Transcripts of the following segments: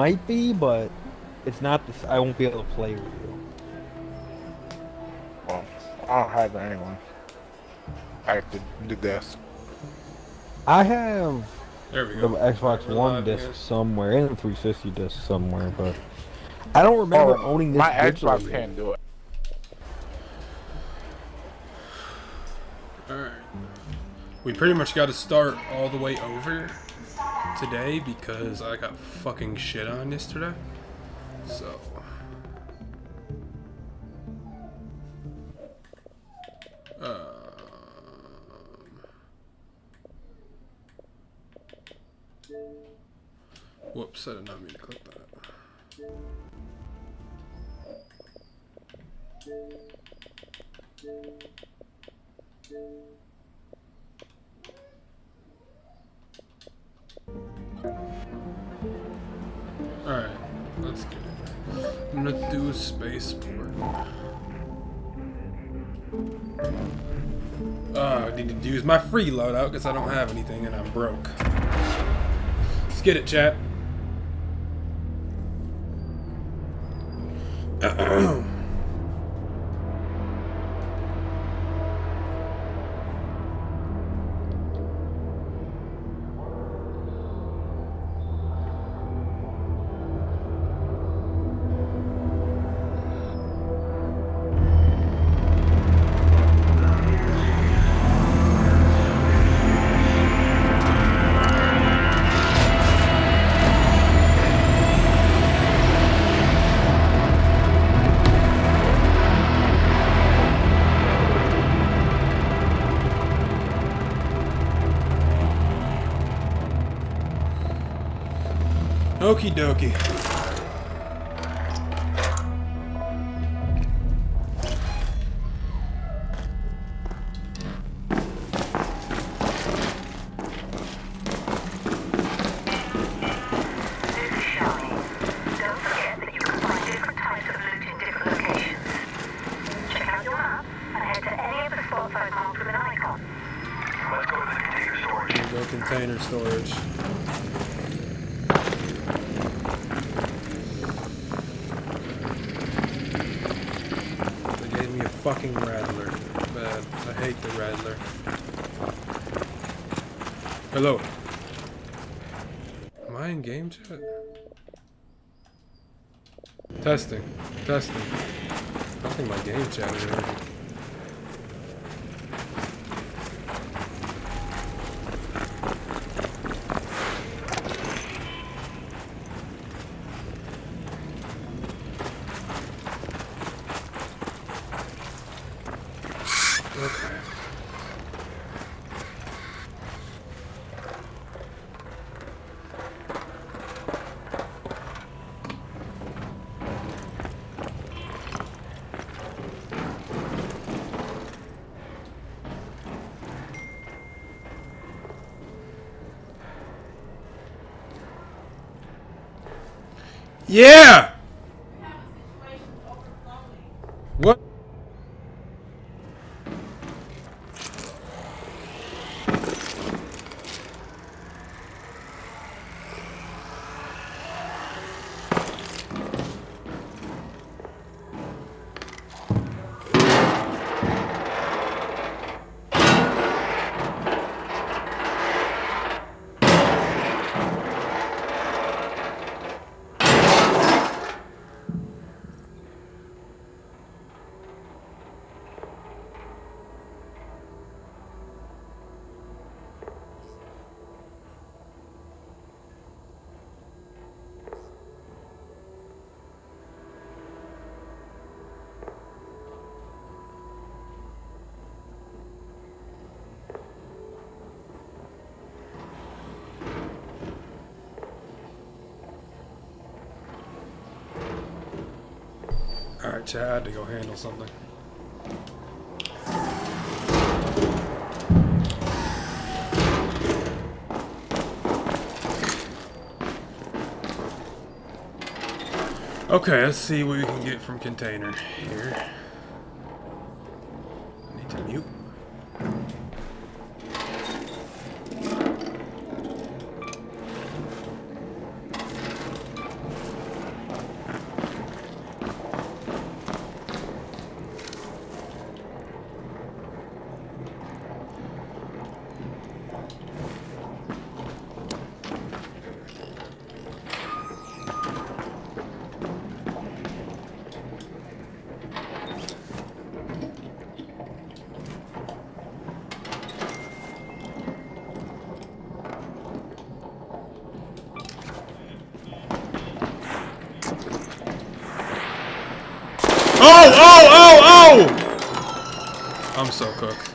might be, but it's not this. I won't be able to play with you. Well, I don't have it anyway. I have the desk. I have There we the go. All Xbox right, we're One live disc again. somewhere and the 360 disc somewhere, but I don't remember Oh, owning this my Xbox digitally. can't do it. All right. We pretty much got to start all the way over today because I got fucking shit on yesterday. So. Whoops, I did not mean to click that. Alright, let's get it. I'm gonna do a spaceport. I need to use my free loadout because I don't have anything and I'm broke. Let's get it, chat. Okie dokie. Go container storage. They gave me a fucking rattler. Bad. I hate the rattler. Hello. Am I in game chat? Testing. Testing. I think my game chat is working. Okay. Yeah! What? Alright, Chad, I had to go handle something. Okay, let's see what we can get from container here. I need to mute. Oh! Oh! Oh! Oh! I'm so cooked.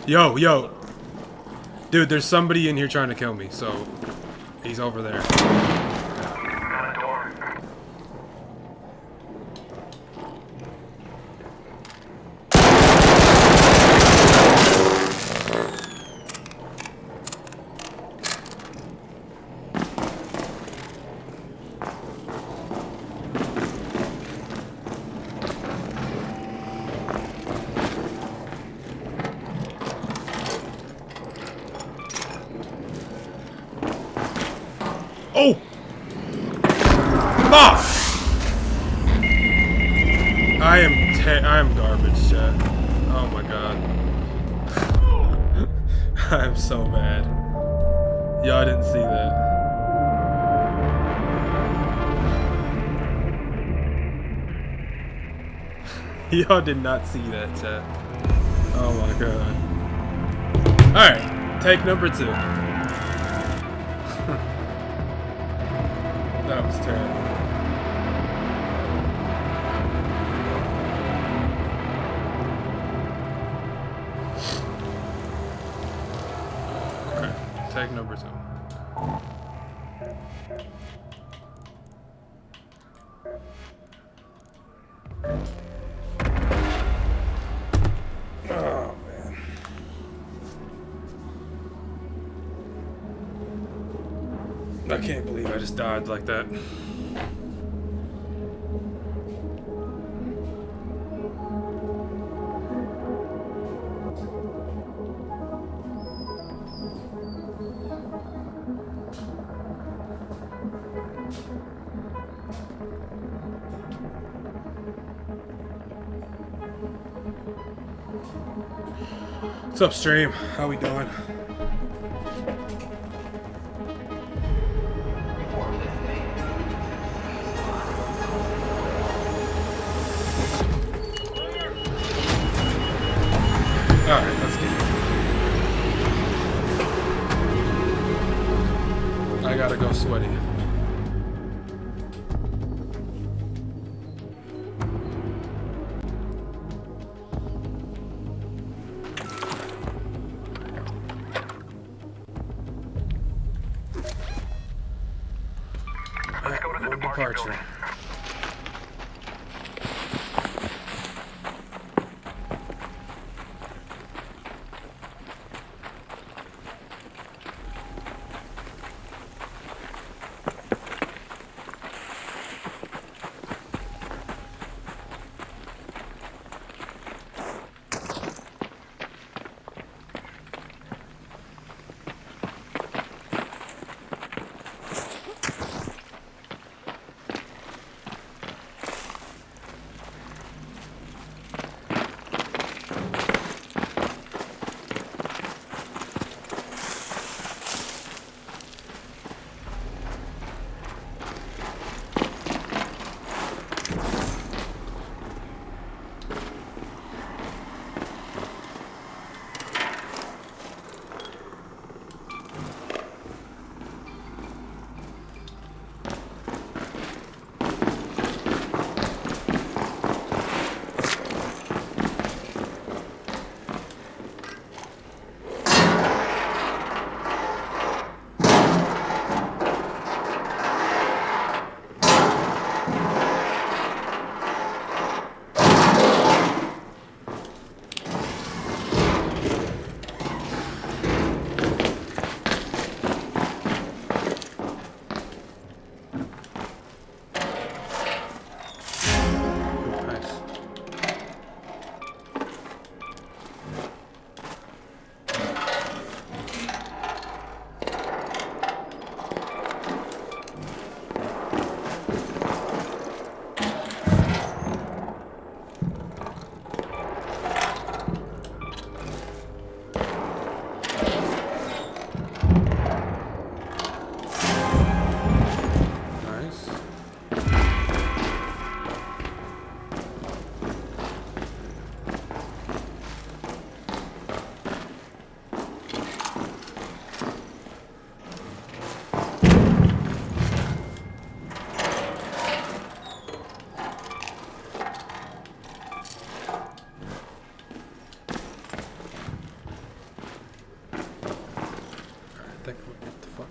Yo, yo. Dude, there's somebody in here trying to kill me, so he's over there. Oh! Fuck! I am garbage, chat. Oh my god. I am so bad. Y'all didn't see that. Y'all did not see that, chat. Oh my god. Alright, take number 2. That was terrible. Okay, take number 2. Oh man. I can't believe I just died like that. What's up, stream? How we doing? Alright, let's get it. I gotta go sweaty. Let's go to the Departure.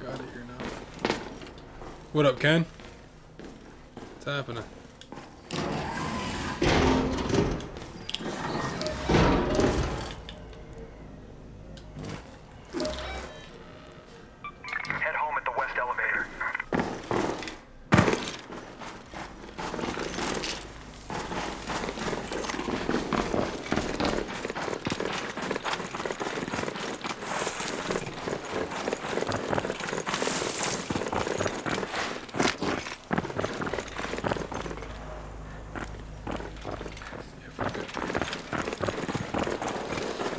fuck out of here now. What up, Ken? What's happening? Head home at the west elevator.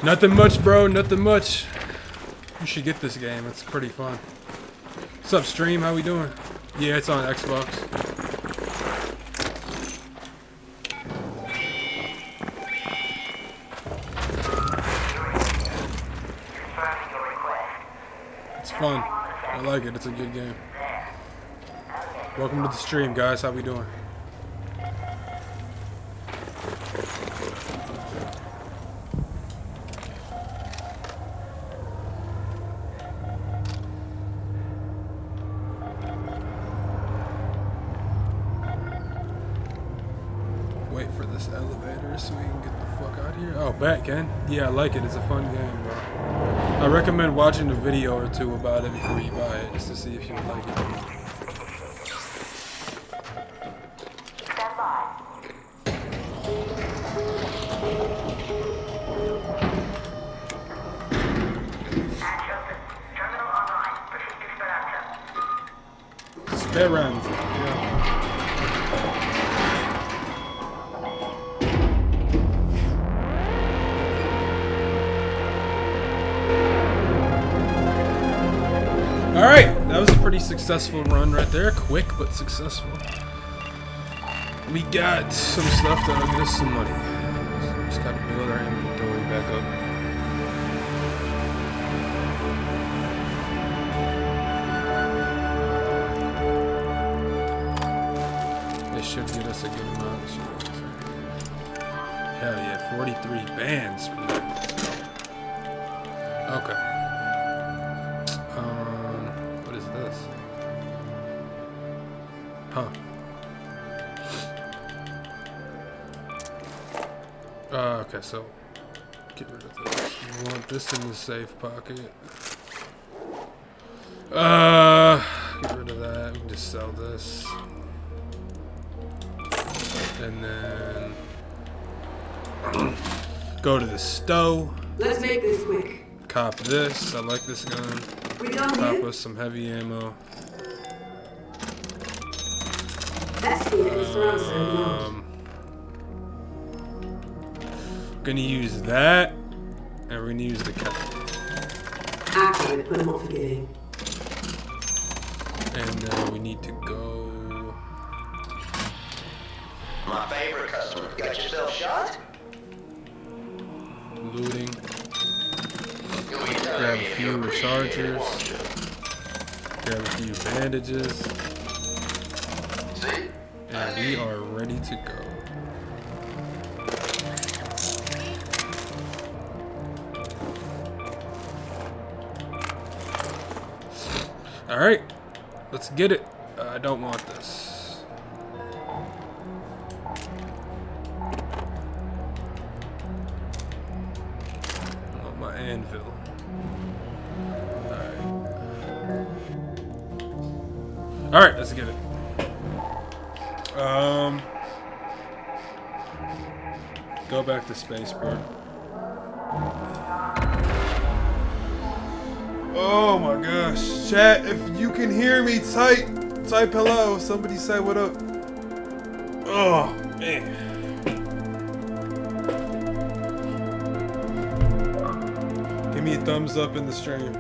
Nothing much, bro. Nothing much. You should get this game. It's pretty fun. What's up, stream? How we doing? Yeah, it's on Xbox. It's fun. I like it. It's a good game. Welcome to the stream, guys. How we doing? Wait for this elevator so we can get the fuck out of here. Oh, back, Ken? Yeah, I like it. It's a fun game, bro. I recommend watching a video or two about it before you buy it, just to see if you would like it. Stand by. Action. Terminal online. Proceed to Speranza. Speranza. Yeah. Alright, that was a pretty successful run right there. Quick, but successful. We got some stuff that'll get us some money. So just gotta build our inventory back up. This should get us a good amount. Hell yeah, 43 bands. Okay. What is this? Huh. Okay, so get rid of this. You want this in the safe pocket. Get rid of that. We can just sell this. And then go to the stove. Let's make this quick. Cop this. I like this gun. We done Cop here? us some heavy ammo. That's the end. Surround sound. Gonna use that, and we're gonna use the kettle. Activate. Put them off again. And we need to go. My favorite customer. Got yourself shot? Looting. You'll be telling Grab me a if few you appreciate it, rechargers. won't you? Grab a few bandages. See? And we are ready to go. Alright, let's get it. I don't want this. I want my anvil. Alright, let's get it. Go back to spaceport. Oh my gosh. Chat, if you can hear me, type hello. Somebody say what up. Oh, man. Give me a thumbs up in the stream.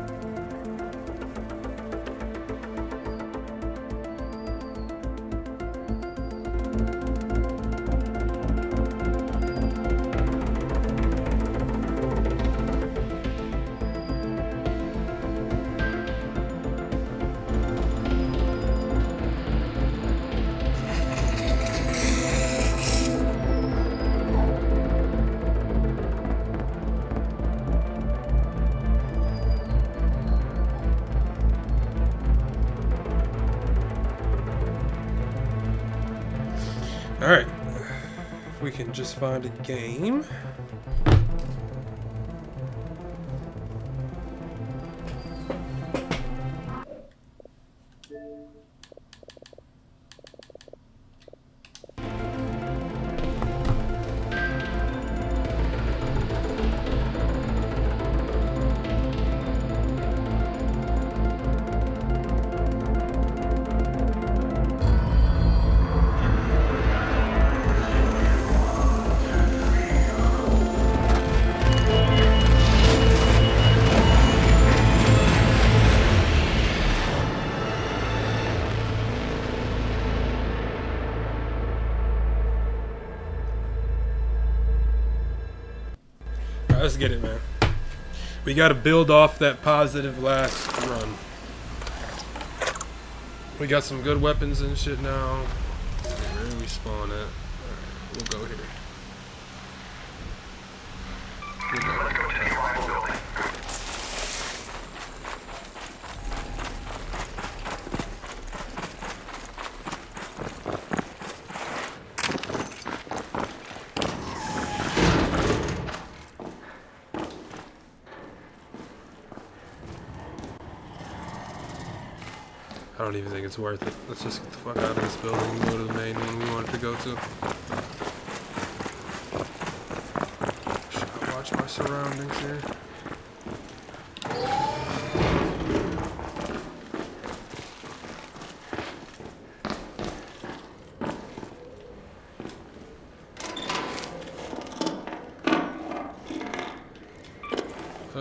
we can just find a game. Let's get it, man. We gotta build off that positive last run. We got some good weapons and shit now. Let's see, where do we spawn at? Alright, we'll go here. Let's go to the arrival building. I don't even think it's worth it. Let's just get the fuck out of this building and go to the main one we wanted to go to. Should I watch my surroundings here? For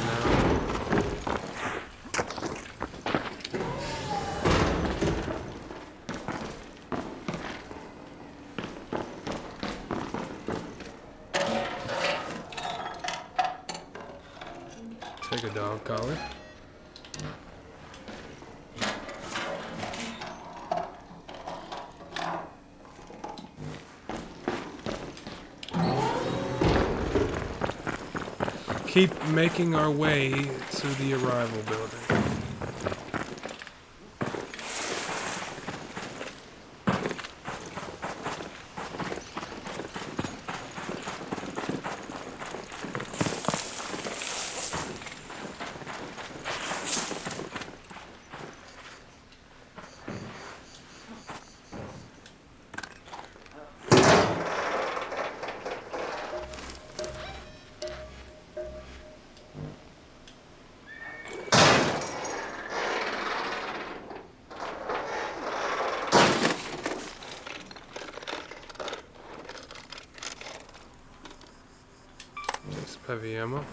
now. Take a dog collar. Keep making our way to the arrival building. Take some heavy ammo.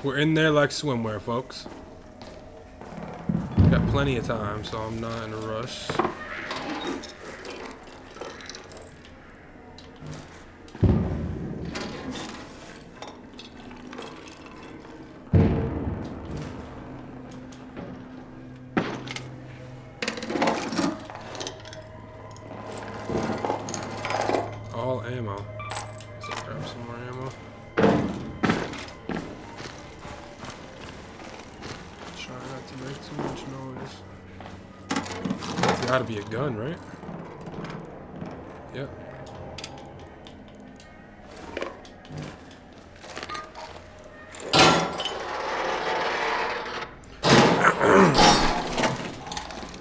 We're in there like swimwear, folks. Got plenty of time, so I'm not in a rush. All ammo. Let's grab some more ammo. Try not to make too much noise. It's gotta be a gun, right? Yep.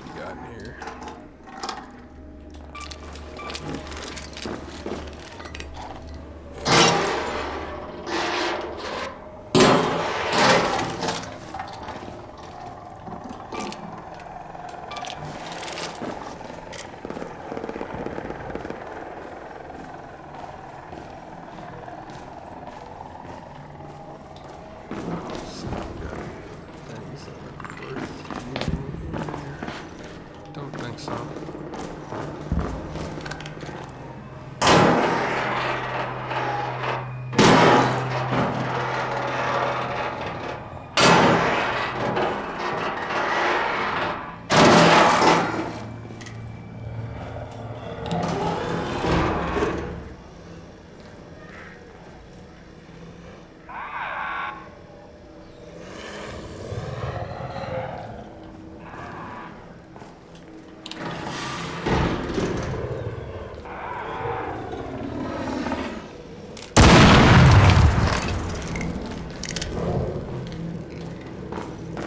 We got in here.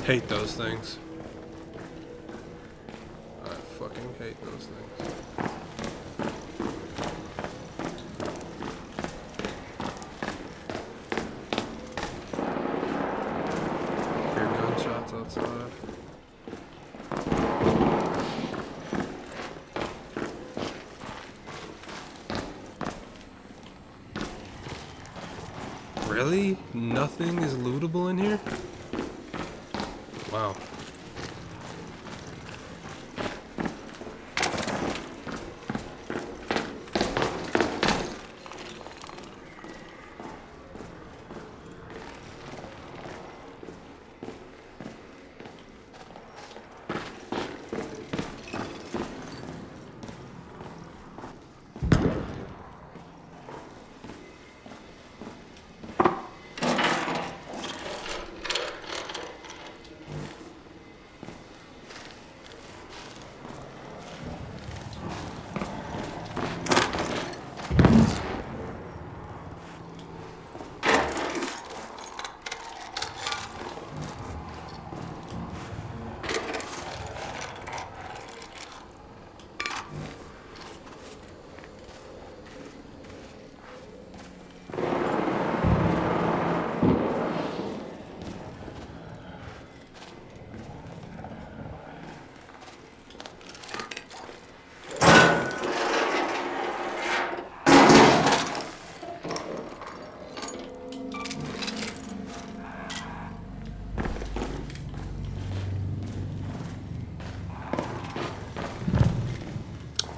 Hate those things. I fucking hate those things. Hear gunshots outside. Really? Nothing is lootable in here? Wow.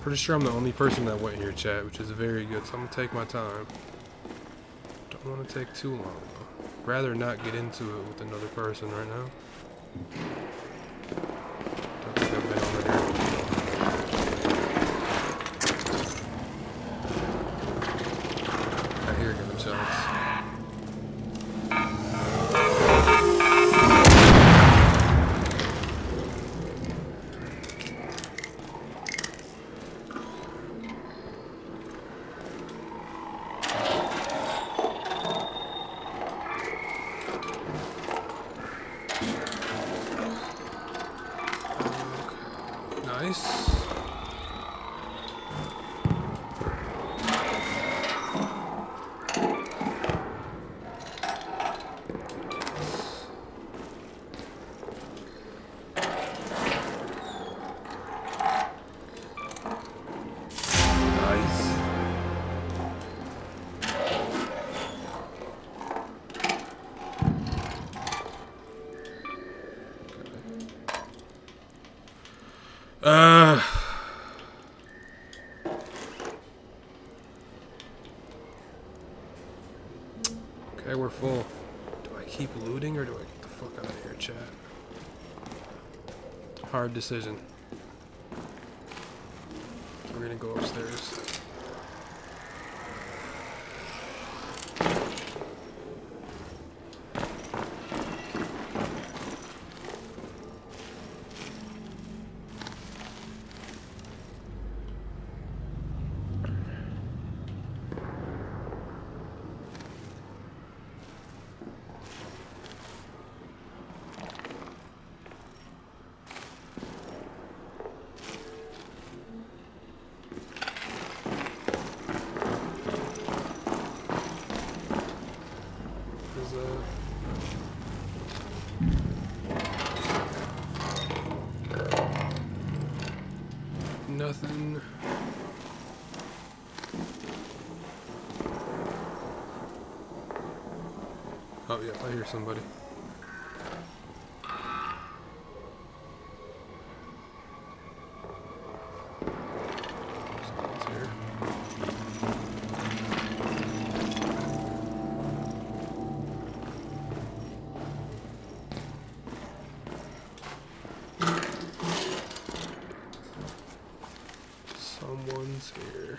Pretty sure I'm the only person that went here, chat, which is very good, so I'm gonna take my time. Don't want to take too long, though. Rather not get into it with another person right now. Don't think I've been over here. I hear gunshots. Nice. Okay, we're full. Do I keep looting or do I get the fuck out of here, chat? Hard decision. We're gonna go upstairs. Nothing. Oh yeah, I hear somebody. Someone's here. Someone's here.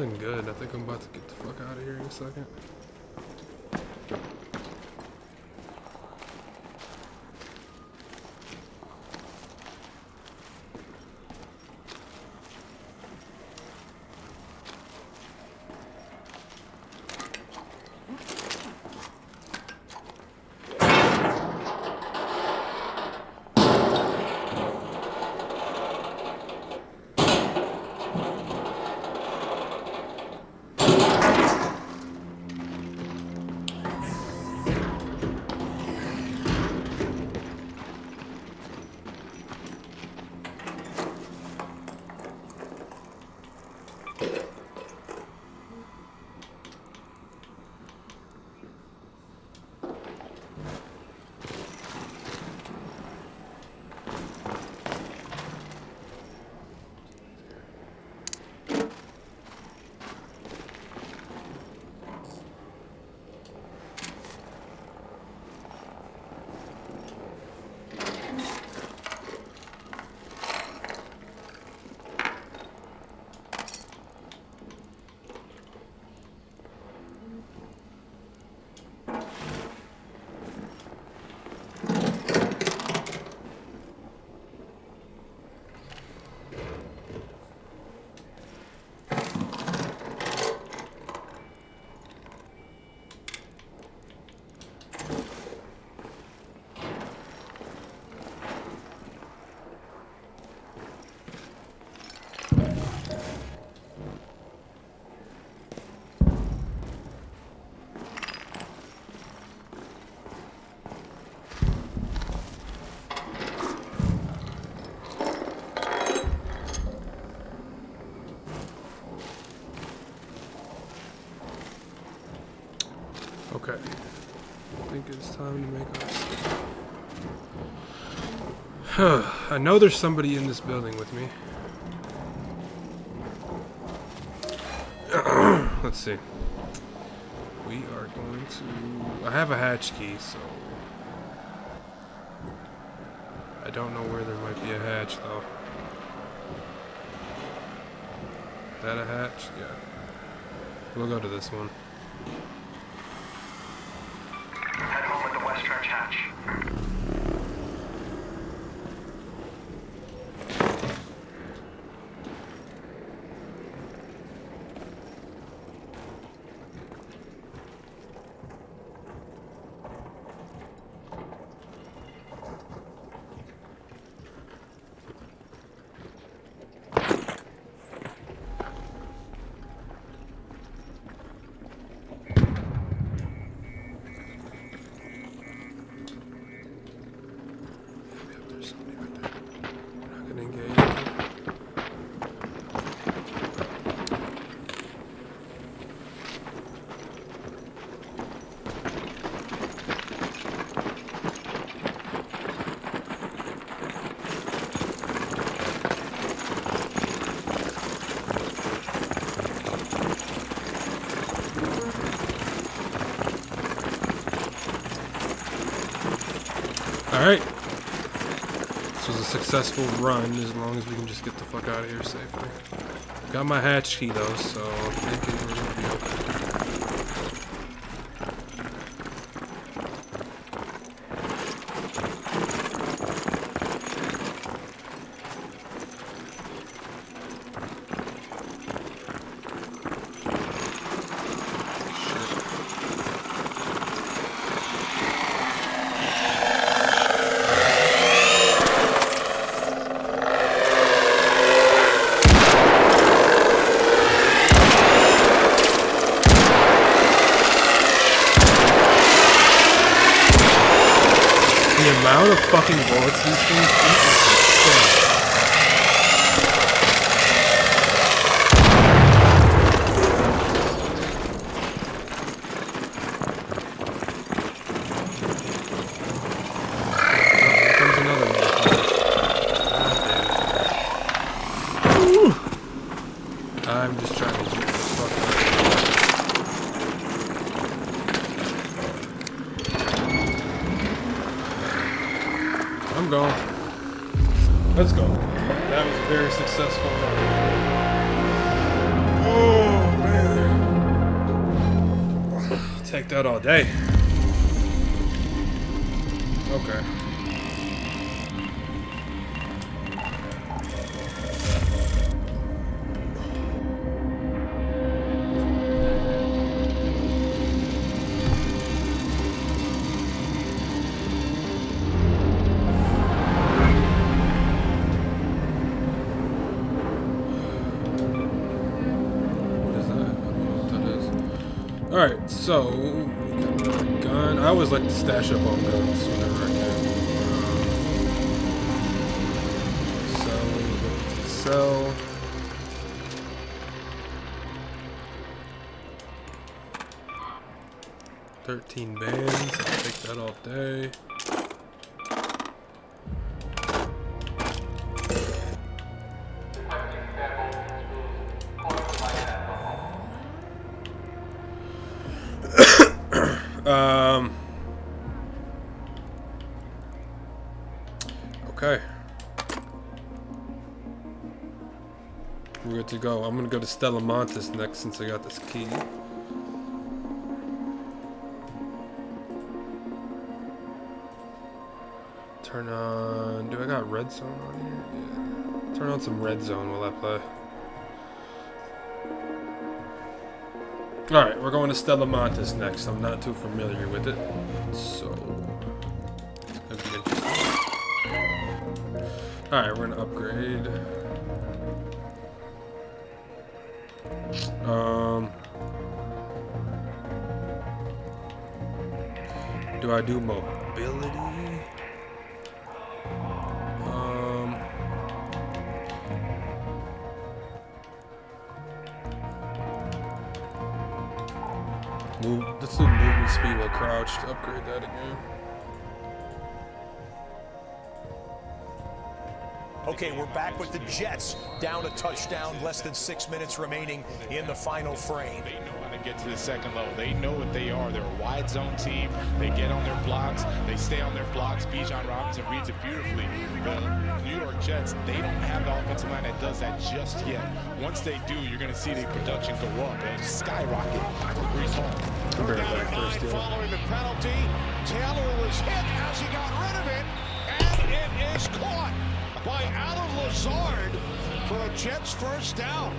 nothing good. I think I'm about to get the fuck out of here in a second. Okay. I think it's time to make our escape. I know there's somebody in this building with me. Let's see. We are going to... I have a hatch key, so... I don't know where there might be a hatch, though. Is that a hatch? Yeah. We'll go to this one. Head home with the West Trench hatch. Alright. This was a successful run as long as we can just get the fuck out of here safely. Got my hatch key though, so I'm thinking we're gonna be okay. The amount of fucking bullets these things eat is insane. Oh, here comes another motherfucker. God damn it. I'm just trying to get the fuck out. I'm going. Let's go. That was a very successful run. Oh. that all day. Okay. Alright, so we got another gun. I always like to stash up on guns whenever I can. Sell. 13 bands. I'll take that all day. Okay. We're good to go. I'm gonna go to Stella Montes next since I got this key. Turn on... Do I got red zone on here? Yeah. Turn on some red zone while I play. Alright, we're going to Stella Montes next. I'm not too familiar with it. So... it's gonna be interesting. Alright, we're gonna upgrade. Do I do mobility? Let's do movement speed while crouched. Upgrade that again. Okay, we're back with the Jets. Down a touchdown, less than 6 minutes remaining in the final frame. They know how to get to the second level. They know what they are. They're a wide zone team. They get on their blocks. They stay on their blocks. Bijan Robinson reads it beautifully. The New York Jets, they don't have the offensive line that does that just yet. Once they do, you're going to see the production go up and skyrocket for Breece Hall. Third down Following the penalty, Taylor was hit as he got rid of it, and it is caught by Allen Lazard for a Jets first down.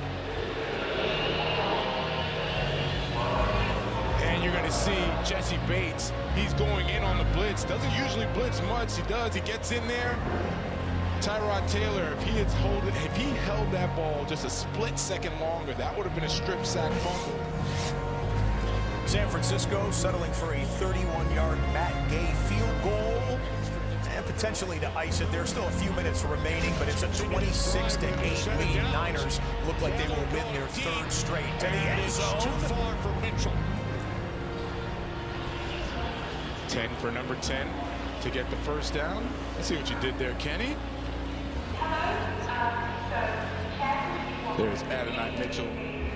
And you're going to see Jesse Bates. He's going in on the blitz. Doesn't usually blitz much. He does. He gets in there. Tyrod Taylor, if he held that ball just a split second longer, that would have been a strip sack fumble. San Francisco settling for a 31-yard Matt Gay field goal. And potentially to ice it. There's still a few minutes remaining, but it's a 26-8 lead. Niners look like they will win their third straight. To the end zone. Too far for Mitchell. 10 for number 10 to get the first down. Let's see what you did there, Kenny. There's Adonai Mitchell.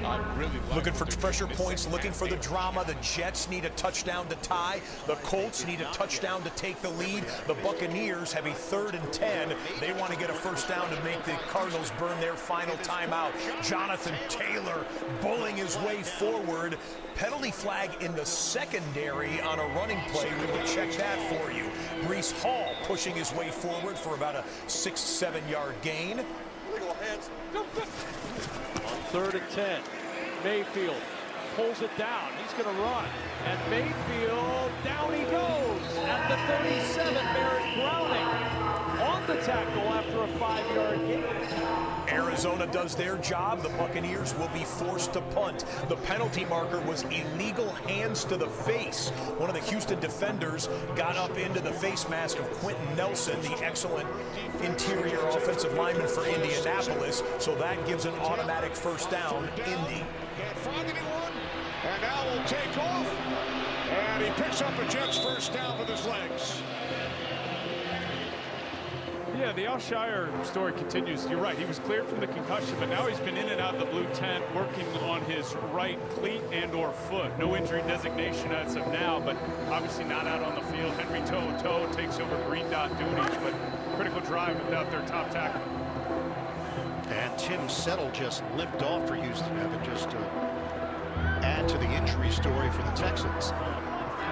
I really looking for pressure points, looking for the drama. The Jets need a touchdown to tie. The Colts need a touchdown to take the lead. The Buccaneers have a 3rd and 10. They want to get a first down to make the Cardinals burn their final timeout. Jonathan Taylor bullying his way forward. Penalty flag in the secondary on a running play. We will check that for you. Breece Hall pushing his way forward for about a 6-7 yard gain. On 3rd and 10, Mayfield pulls it down. He's going to run. And Mayfield, down he goes at the 37. Merrick Browning on the tackle after a 5-yard gain. Arizona does their job. The Buccaneers will be forced to punt. The penalty marker was illegal hands to the face. One of the Houston defenders got up into the face mask of Quentin Nelson, the excellent interior offensive lineman for Indianapolis. So that gives an automatic first down, Indy. Can't find anyone, and now will take off, and he picks up a Jets first down with his legs. Yeah, the Alshire story continues. You're right. He was cleared from the concussion, but now he's been in and out of the blue tent working on his right cleat and or foot. No injury designation as of now, but obviously not out on the field. Henry Toe takes over green dot duties, but critical drive without their top tackle. And Tim Settle just limped off for Houston, Evan, just to add to the injury story for the Texans.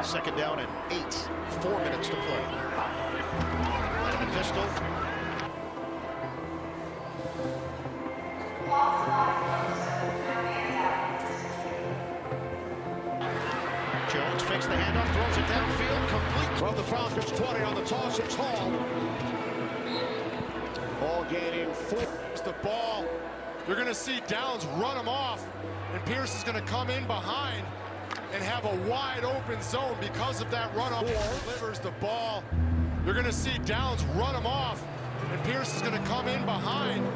Second down and 8. 4 minutes to play. And a pistol. Jones fakes the handoff, throws it downfield, complete. From the Falcons 20 on the toss, it's Hall. Ball gaining 4. The ball. You're going to see Downs run him off, and Pierce is going to come in behind and have a wide open zone because of that run off. Delivers the ball. You're going to see Downs run him off, and Pierce is going to come in behind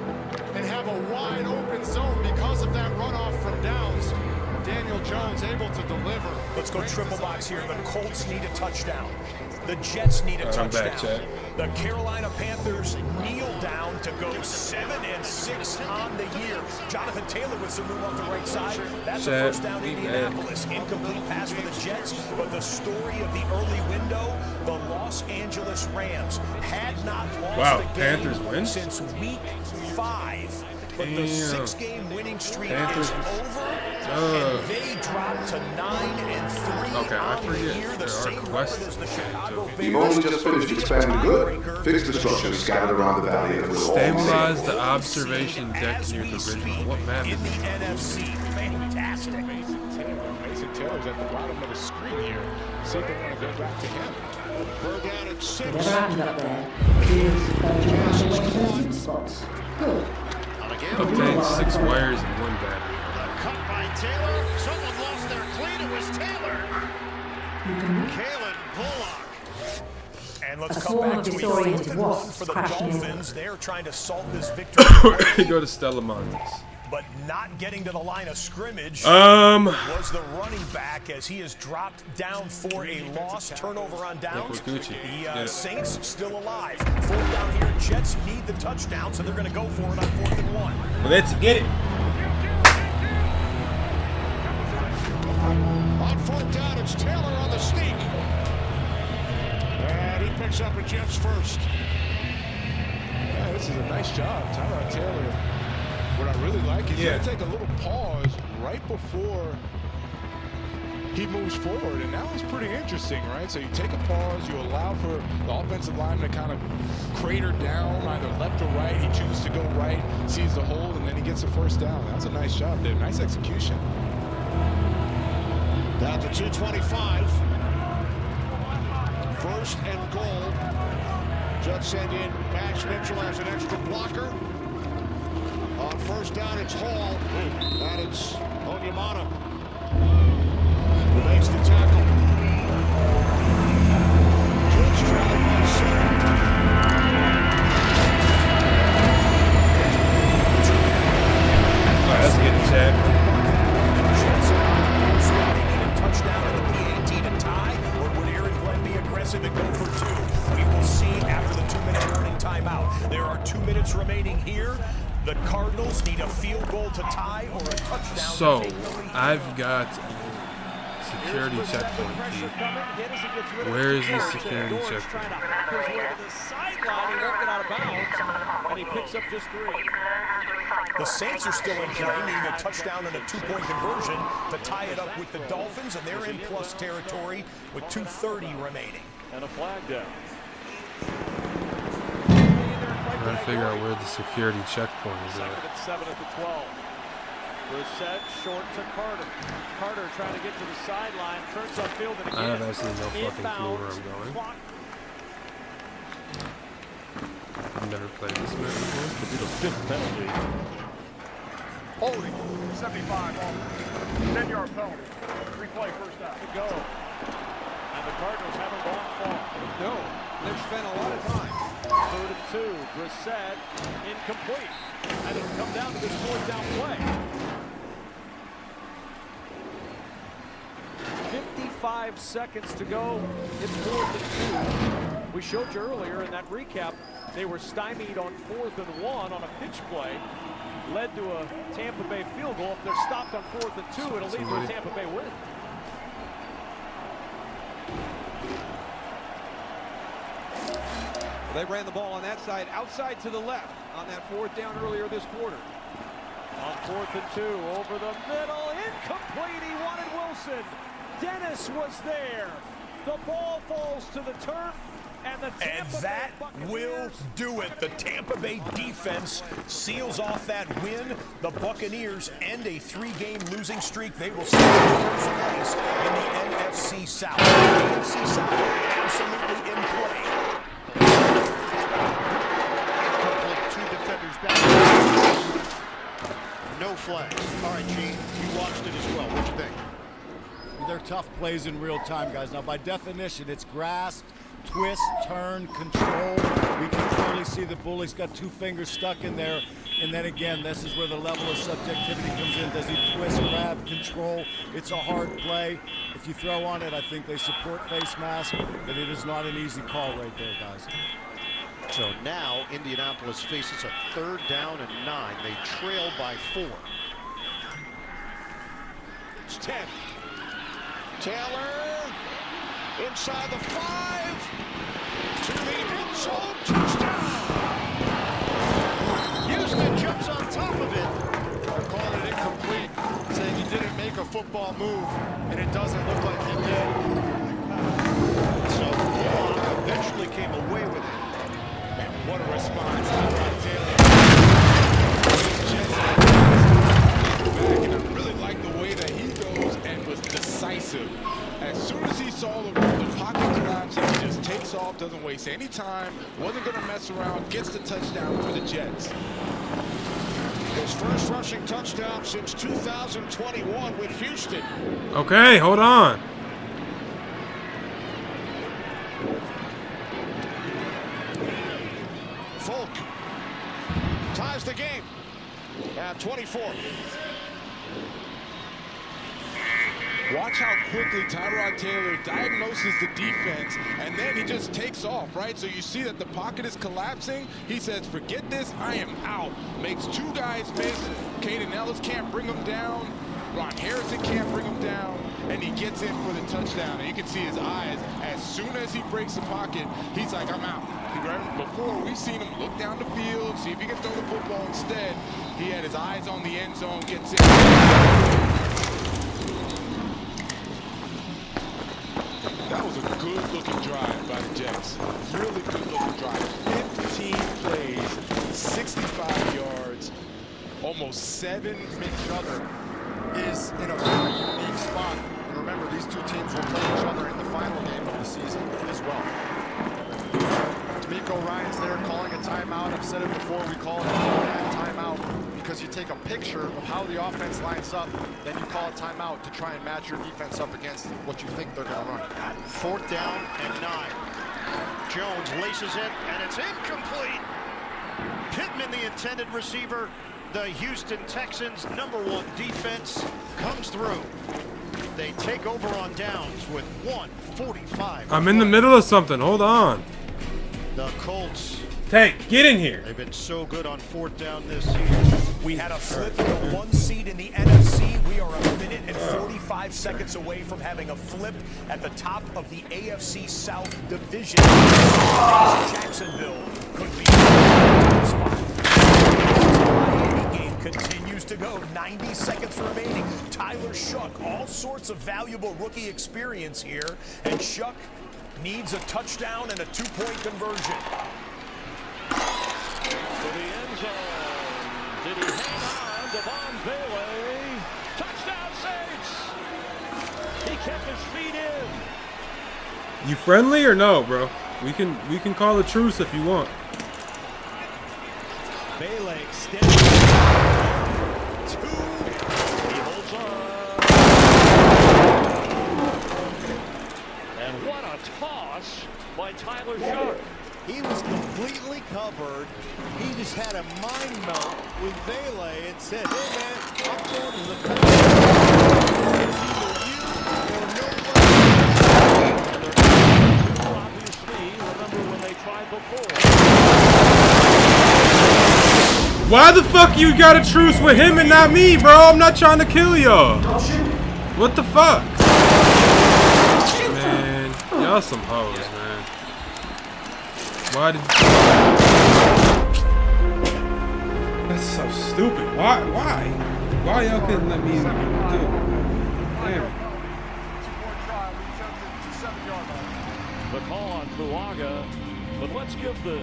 and have a wide open zone because of that runoff from Downs. Daniel Jones able to deliver. Let's go triple box here. The Colts need a touchdown. The Jets need a touchdown. The Carolina Panthers kneel down to go 7-6 on the year. Jonathan Taylor with some room off the right side. That's a first down Indianapolis. Incomplete pass for the Jets. But the story of the early window, the Los Angeles Rams had not lost a game since week 5. But the 6-game winning streak is over, and they dropped to 9-3 on the year. The same record as the Chicago Bears. You've only just finished expanding good. Fix the structures scattered around the valley and we'll stabilize the observation deck near the original. What map in the NFC? Fantastic. Mason Taylor's at the bottom of the screen here. See if they want to go back to him. Third down at 6. Never happened up there. Here's spots. Good. Obtained 6 wires and 1 battery. Cut by Taylor. Someone lost their cleat. It was Taylor. Kalen Bullock. And let's come back to a 4th and 1 for the Dolphins. They're trying to salt this victory. Go to Stella Montes. But not getting to the line of scrimmage was the running back as he is dropped down for a loss. Turnover on downs. The Saints still alive. 4th down here. Jets need the touchdown, so they're going to go for it on 4th and 1. Let's get it. On 4th down, it's Taylor on the sneak. And he picks up a Jets first. Yeah, this is a nice job. Tyrod Taylor. What I really like is they take a little pause right before he moves forward, and that was pretty interesting, right? So you take a pause, you allow for the offensive lineman to kind of crater down either left or right. He chooses to go right, sees the hole, and then he gets the first down. That's a nice job there. Nice execution. Down to 2:25. 1st and goal. Jets send in Max Mitchell as an extra blocker. On 1st down, it's Hall, and it's Onyemata who makes the tackle. Jets trail by 7. All right, let's get it, Chad. They need a touchdown on the PAT to tie, or would Aaron Glenn be aggressive and go for 2? We will see after the 2-minute warning timeout. There are 2 minutes remaining here. The Cardinals need a field goal to tie or a touchdown. So, I've got a security checkpoint key. Where is the security checkpoint? And he picks up just 3. The Saints are still in play, needing a touchdown and a 2-point conversion to tie it up with the Dolphins, and they're in plus territory with 2:30 remaining. And a flag down. I'm trying to figure out where the security checkpoint is at. 7 at the 12. Brissett short to Carter. Carter trying to get to the sideline, turns upfield and again. I have absolutely no fucking clue where I'm going. I've never played this map before. Could be the 5th penalty. Holding. 75 off. 10-yard penalty. Replay first down. To go. And the Cardinals haven't gone far. No, they've spent a lot of time. 3rd and 2. Brissett incomplete. And it'll come down to this 4th down play. 55 seconds to go. It's 4th and 2. We showed you earlier in that recap, they were stymied on 4th and 1 on a pitch play. Led to a Tampa Bay field goal. If they're stopped on 4th and 2, it'll lead to a Tampa Bay win. They ran the ball on that side, outside to the left on that 4th down earlier this quarter. On 4th and 2, over the middle, incomplete. He wanted Wilson. Dennis was there. The ball falls to the turf. And that will do it. The Tampa Bay defense seals off that win. The Buccaneers end a 3-game losing streak. They will stay in first place in the NFC South. The NFC South absolutely in play. Complete. 2 defenders back. No flags. All right, Gene, you watched it as well. What do you think? They're tough plays in real time, guys. Now, by definition, it's grasp, twist, turn, control. We can clearly see the bully's got 2 fingers stuck in there. And then again, this is where the level of subjectivity comes in. Does he twist, grab, control? It's a hard play. If you throw on it, I think they support face mask, but it is not an easy call right there, guys. So now Indianapolis faces a 3rd down and 9. They trail by 4. It's 10. Taylor inside the 5 to the end zone, touchdown. Houston jumps on top of it. They're calling it incomplete, saying he didn't make a football move, and it doesn't look like he did. So Bullock eventually came away with it. And what a response by Taylor. And I really like the way that he goes and was decisive. As soon as he saw the pocket collapse, he just takes off, doesn't waste any time, wasn't going to mess around, gets the touchdown for the Jets. His first rushing touchdown since 2021 with Houston. Okay, hold on. Folk ties the game at 24. Watch how quickly Tyrod Taylor diagnoses the defense, and then he just takes off, right? So you see that the pocket is collapsing. He says, forget this, I am out. Makes 2 guys miss. Kaden Ellis can't bring him down. Ron Harrison can't bring him down. And he gets in for the touchdown. And you can see his eyes. As soon as he breaks the pocket, he's like, I'm out. Before, we've seen him look down the field, see if he can throw the football instead. He had his eyes on the end zone, gets in. That was a good-looking drive by the Jets. Really good-looking drive. 15 plays, 65 yards, almost 7. Each other is in a very unique spot. And remember, these 2 teams will play each other in the final game of the season as well. D'Amico Ryan's there calling a timeout. I've said it before, we call it a timeout because you take a picture of how the offense lines up, then you call a timeout to try and match your defense up against what you think they're going to run. 4th down and 9. Jones laces it, and it's incomplete. Pittman, the intended receiver. The Houston Texans' #1 defense comes through. They take over on downs with 1:45. I'm in the middle of something. Hold on. The Colts. Tank, get in here. They've been so good on 4th down this season. We had a flip to the 1 seed in the NFC. We are a minute and 45 seconds away from having a flip at the top of the AFC South division. Jacksonville could be in the spot. The Miami game continues to go. 90 seconds remaining. Tyler Shuck, all sorts of valuable rookie experience here. And Shuck needs a touchdown and a 2-point conversion. To the end zone. Did he hang on? Devon Bailey. Touchdown Saints. He kept his feet in. You friendly or no, bro? We can call a truce if you want. Bailey extends. 2. He holds on. And what a toss by Tyler Shuck. He was completely covered. He just had a mind melt with Bailey and said, hey man, I'm going to the pass. Obviously, remember when they tried before. Why the fuck you got a truce with him and not me, bro? I'm not trying to kill y'all. What the fuck? Man, y'all some hoes, man. Why did you... That's so stupid. Why? Why y'all couldn't let me in the game too? Damn. 2-point try, we took it to 7-yard line. Bulaga. But let's give the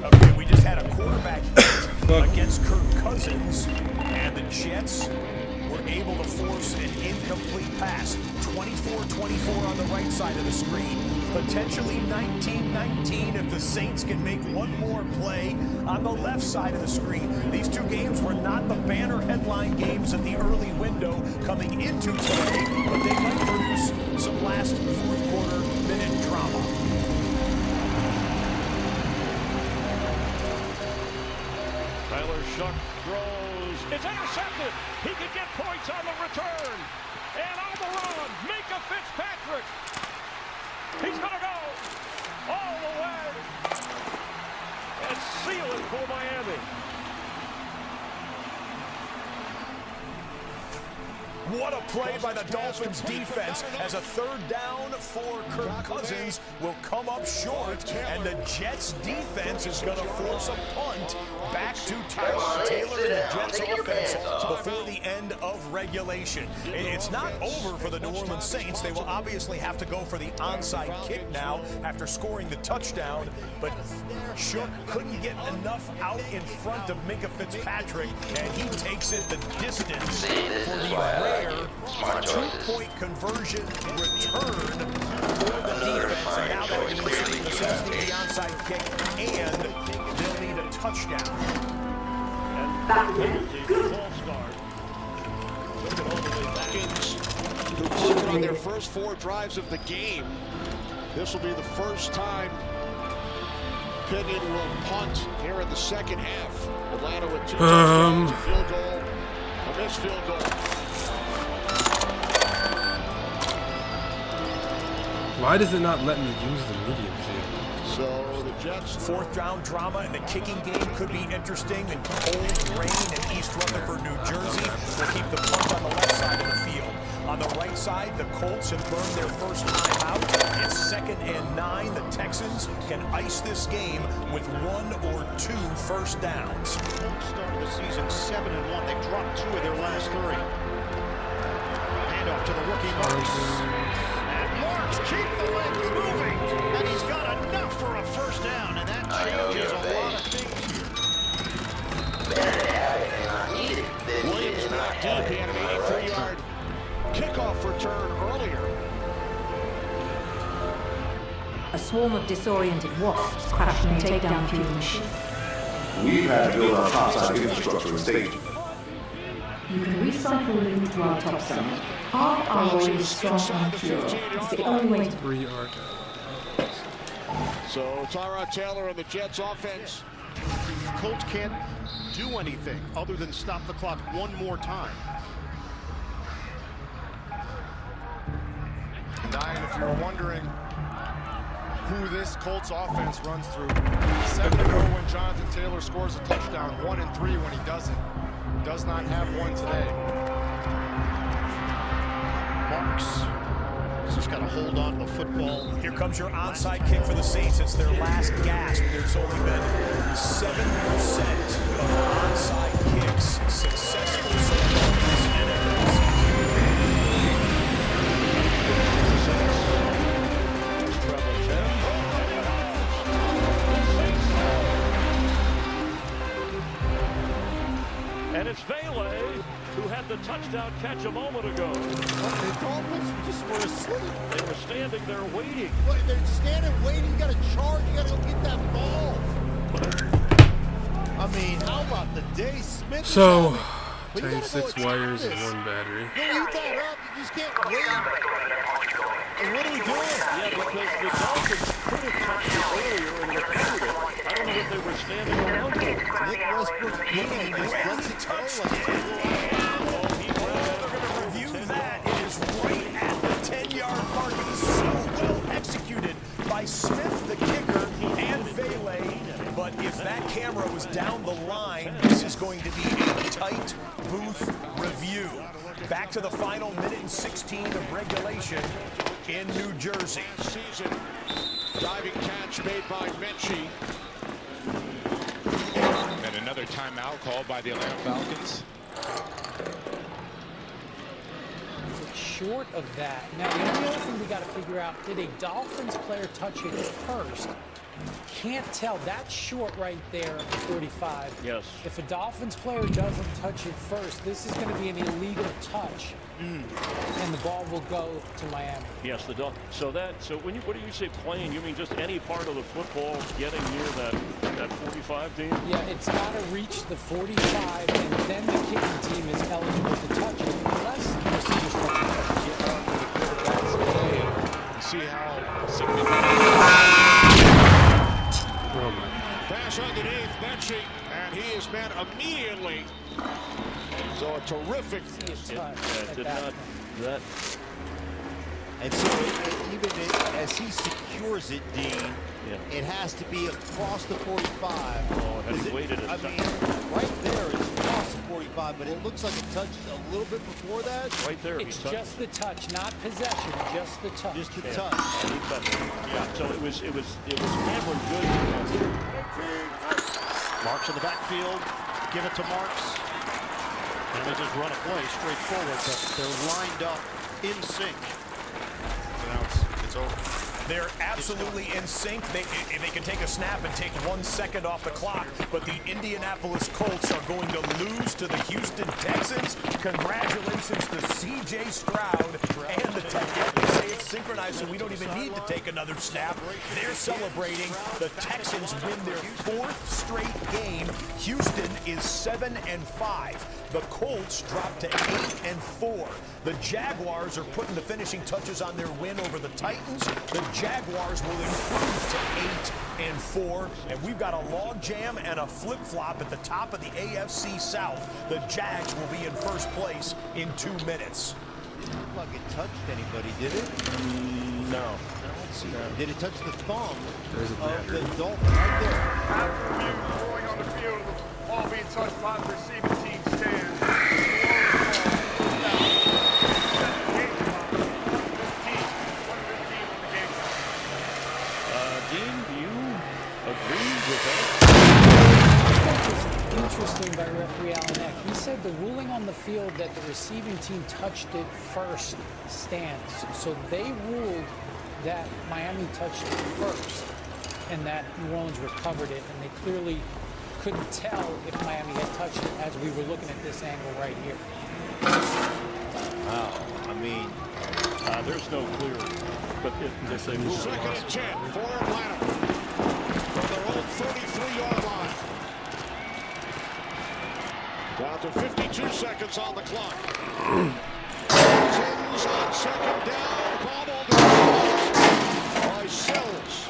Okay, we just had a quarterback hit against Kirk Cousins, and the Jets were able to force an incomplete pass. 24-24 on the right side of the screen. Potentially 19-19 if the Saints can make one more play on the left side of the screen. These two games were not the banner headline games in the early window coming into today, but they might produce some last fourth quarter minute drama. Tyler Shough throws. It's intercepted. He can get points on the return. And on the run, Minkah Fitzpatrick. He's going to go all the way and seal it for Miami. What a play by the Dolphins defense as a third down for Kirk Cousins will come up short, and the Jets defense is going to force a punt back to Tyrod Taylor and the Jets offense before the end of regulation. It's not over for the New Orleans Saints. They will obviously have to go for the onside kick now after scoring the touchdown, but Shough couldn't get enough out in front of Minkah Fitzpatrick, and he takes it the distance for the rare two-point conversion return for the defense. And now that means the Saints need the onside kick, and they'll need a touchdown. Who've worked on their first 4 drives of the game. This will be the first time Pittman will punt here in the second half. Atlanta with 2 touchdowns, a field goal, a missed field goal. Why does it not let me use the medium shield? So the Jets. Fourth down drama in the kicking game could be interesting. And cold rain in East Rutherford, New Jersey will keep the punt on the left side of the field. On the right side, the Colts have burned their first time out. It's 2nd and 9. The Texans can ice this game with 1 or 2 first downs. Colts started the season 7-1. They've dropped 2 of their last 3. Handoff to the rookie Marks. Marks, keep the legs moving, and he's got enough for a first down, and that changes a lot of things here. Williams not deep. He had an 83-yard kickoff return earlier. A swarm of disoriented wasps crashing and take down fuel machines. We've had to build our topside infrastructure in stages. You can recycle link to our topside. Our alloy is strong and pure. It's the only way to... So Tyrod Taylor and the Jets offense. Colts can't do anything other than stop the clock one more time. Nine, if you're wondering who this Colts offense runs through, 7-0 when Jonathan Taylor scores a touchdown, 1-3 when he doesn't. Does not have one today. Marks just got to hold on to the football. Here comes your onside kick for the Saints. It's their last gasp. There's only been 7% of onside kicks successful so far this NFL And it's Vele who had the touchdown catch a moment ago. The Dolphins just were asleep. They were standing there waiting. They're standing waiting. You got to charge. You got to go get that ball. I mean, how about the day Smith? So, 6 wires and 1 battery. You eat that up. You just can't wait. And what are we doing? Yeah, because the Dolphins could have touched it earlier and repeated it. I don't know what they were standing around for. Nick Westbrook's game is what's it review that. It is right at the 10-yard mark. It is so well executed by Smith, the kicker, and Vele. But if that camera was down the line, this is going to be a tight booth review. Back to the final minute and 16 of regulation in New Jersey. Season diving catch made by Menchie. And another timeout called by the Atlanta Falcons. short of that. Now, the only other thing we got to figure out, did a Dolphins player touch it first? Can't tell. That's short right there at the 45. Yes. If a Dolphins player doesn't touch it first, this is going to be an illegal touch. And the ball will go to Miami. Yes, the dog. So when what do you say playing? You mean just any part of the football getting near that 45 team? Yeah, it's got to reach the 45, and then the kicking team is eligible to touch it, unless the receivers touch it. You see how significant. Pass underneath Mechie, and he is met immediately. So a terrific. And so even as he secures it, Dean, it has to be across the 45. Oh, had he waited I mean, right there is across the 45, but it looks like it touched a little bit before that. Right there, it's just the touch, not possession, just the touch. Just the touch. Yeah. So it was Cameron good. Marks in the backfield. Give it to Marks. And they just run a play straight forward, but they're lined up in sync. So now it's over. They're absolutely in sync. They can take a snap and take 1 second off the clock, but the Indianapolis Colts are going to lose to the Houston Texans. Congratulations to C.J. Stroud and the Texans. They say it's synchronized, so we don't even need to take another snap. They're celebrating. The Texans win their 4th straight game. Houston is 7-5. The Colts drop to 8-4. The Jaguars are putting the finishing touches on their win over the Titans. The Jaguars will improve to 8-4. And we've got a log jam and a flip-flop at the top of the AFC South. The Jags will be in first place in 2 minutes. Didn't look like it touched anybody, did it? No. I don't see that. Did it touch the thumb Doesn't of matter. the Dolphin right there? After review, throwing on the field, all being touched by the receiving team stands. Dean, do you agree with That was interesting by referee Alan Eck. He said the ruling on the field that the receiving team touched it first stands. So they ruled that Miami touched it first and that New Orleans recovered it, and they clearly couldn't tell if Miami had touched it as we were looking at this angle right here. Wow. I mean, there's no clear, but if they rule Second and 10 for Atlanta from their own 33-yard line. Down to 52 seconds on the clock. Sims on second down, bobbled by Sills.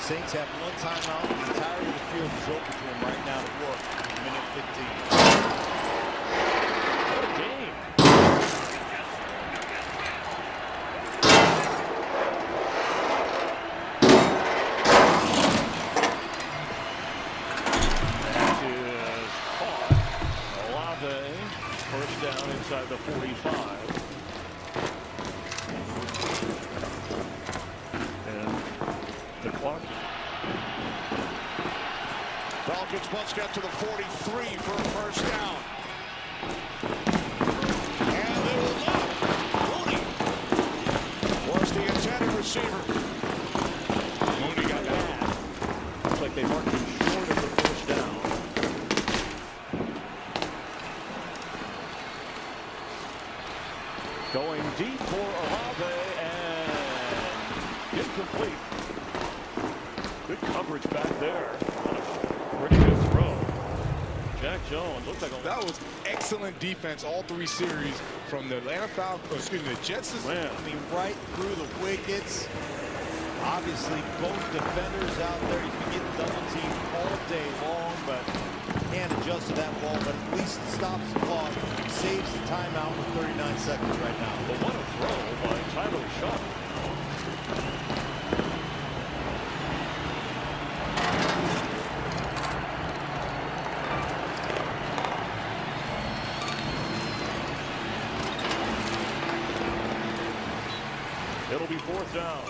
Saints have 1 timeout. The entirety of the field is open to them right now to work. Minute 15. What a game. That is caught. Olave, first down inside the 45. And the clock. Falcons must get to the 43 for a first down. And they will not. Mooney was the intended receiver. Mooney got that. Looks like they marked him short of the first down. Going deep for Olave and incomplete. Good coverage back there. Pretty good throw. Jack Jones looks like that was excellent defense all 3 series from the Atlanta Falcons. The Jets. I mean, right through the wickets. Obviously, both defenders out there. You can get double team all day long, but can't adjust to that ball. But at least it stops the clock, saves the timeout with 39 seconds right now. But what a throw by Tyler Shuck. It'll be 4th down.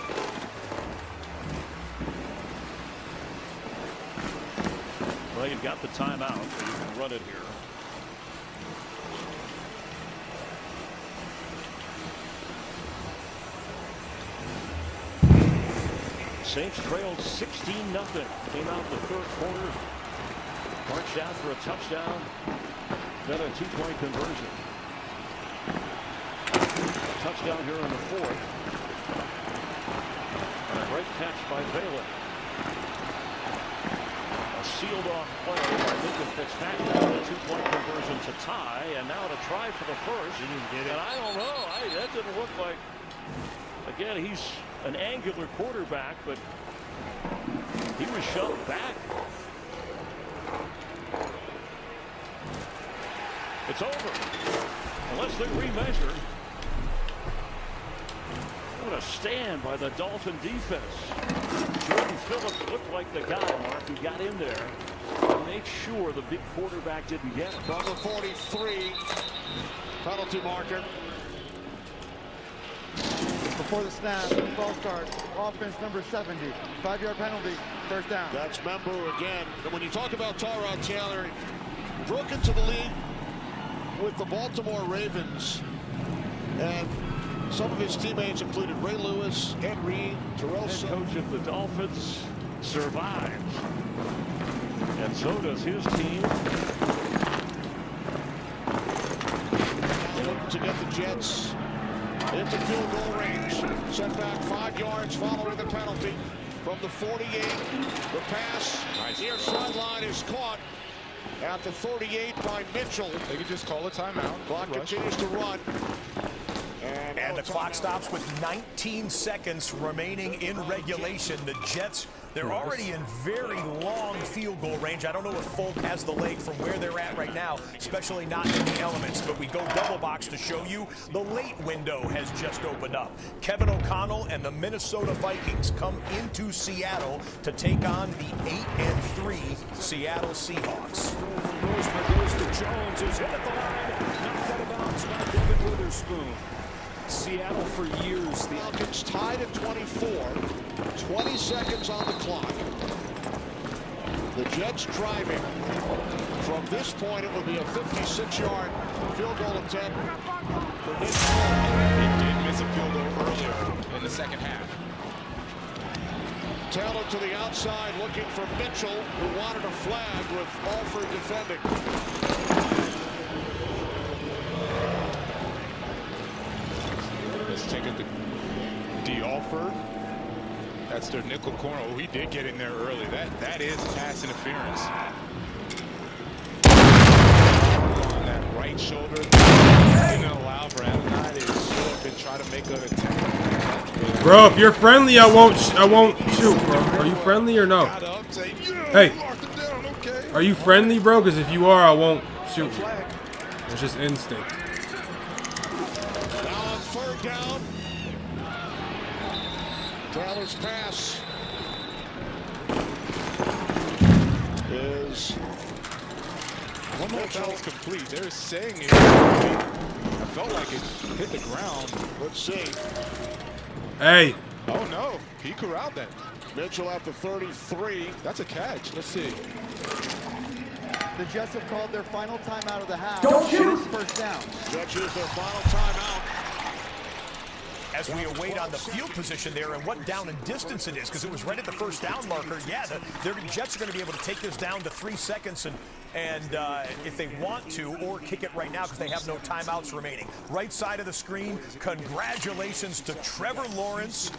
Well, you've got the timeout, so you can run it here. Saints trailed 16-0. Came out in the third quarter. Marched out for a touchdown. Then a two-point conversion. Touchdown here in the fourth. And a great catch by Valen. A sealed off play by Lincoln Fitzpatrick. A two-point conversion to tie. And now to try for the first. And I don't know. That didn't look like. Again, he's an angular quarterback, but he was shoved back. It's over. Unless they remeasure. What a stand by the Dolphin defense. Jordan Phillips looked like the guy, Mark, who got in there to make sure the big quarterback didn't get it. Number 43, penalty marker. Before the snap, ball starts, offense number 70, 5-yard penalty, first down. That's member again. And when you talk about Tyrod Taylor, broke into the league with the Baltimore Ravens, and some of his teammates included Ray Lewis, Ed Reed, Terrell Head coach of the Dolphins survives, and so does his team. Looking to get the Jets into field goal range. Set back 5 yards following the penalty from the 48. The pass near sideline is caught at the 38 by Mitchell. They could just call a timeout. Clock continues to run. And the clock stops with 19 seconds remaining in regulation. The Jets, they're already in very long field goal range. I don't know if Folk has the leg from where they're at right now, especially not in the elements. But we go double box to show you the late window has just opened up. Kevin O'Connell and the Minnesota Vikings come into Seattle to take on the 8-3 Seattle Seahawks. Roseman goes to Jones, who's hit at the line. Knocked out of bounds by David Witherspoon. Seattle for years. The Falcons tied at 24. 20 seconds on the clock. The Jets driving. From this point, it will be a 56-yard field goal attempt for Nick Foles. He did miss a field goal earlier in the second half. Taylor to the outside looking for Mitchell, who wanted a flag with Alford defending. Let's take it to D. Alford. That's their nickel corner. Oh, he did get in there early. That is pass interference. On that right shoulder. Didn't allow Brandon to show up and try to make an attempt. Bro, if you're friendly, I won't shoot, bro. Are you friendly or no? Hey, are you friendly, bro? Because if you are, I won't shoot you. It's just instinct. Now on third down. Taylor's pass is One more that was complete. They're saying it. I felt like it hit the ground. Let's see. Hey. Oh no, he corralled that. Mitchell at the 33. That's a catch. Let's see. The Jets have called their final timeout of the half. Don't shoot. It is first down. Jets use their final timeout. As we await on the field position there and what down and distance it is, because it was right at the first down marker. Yeah, the Jets are going to be able to take this down to 3 seconds and if they want to, or kick it right now because they have no timeouts remaining. Right side of the screen, congratulations to Trevor Lawrence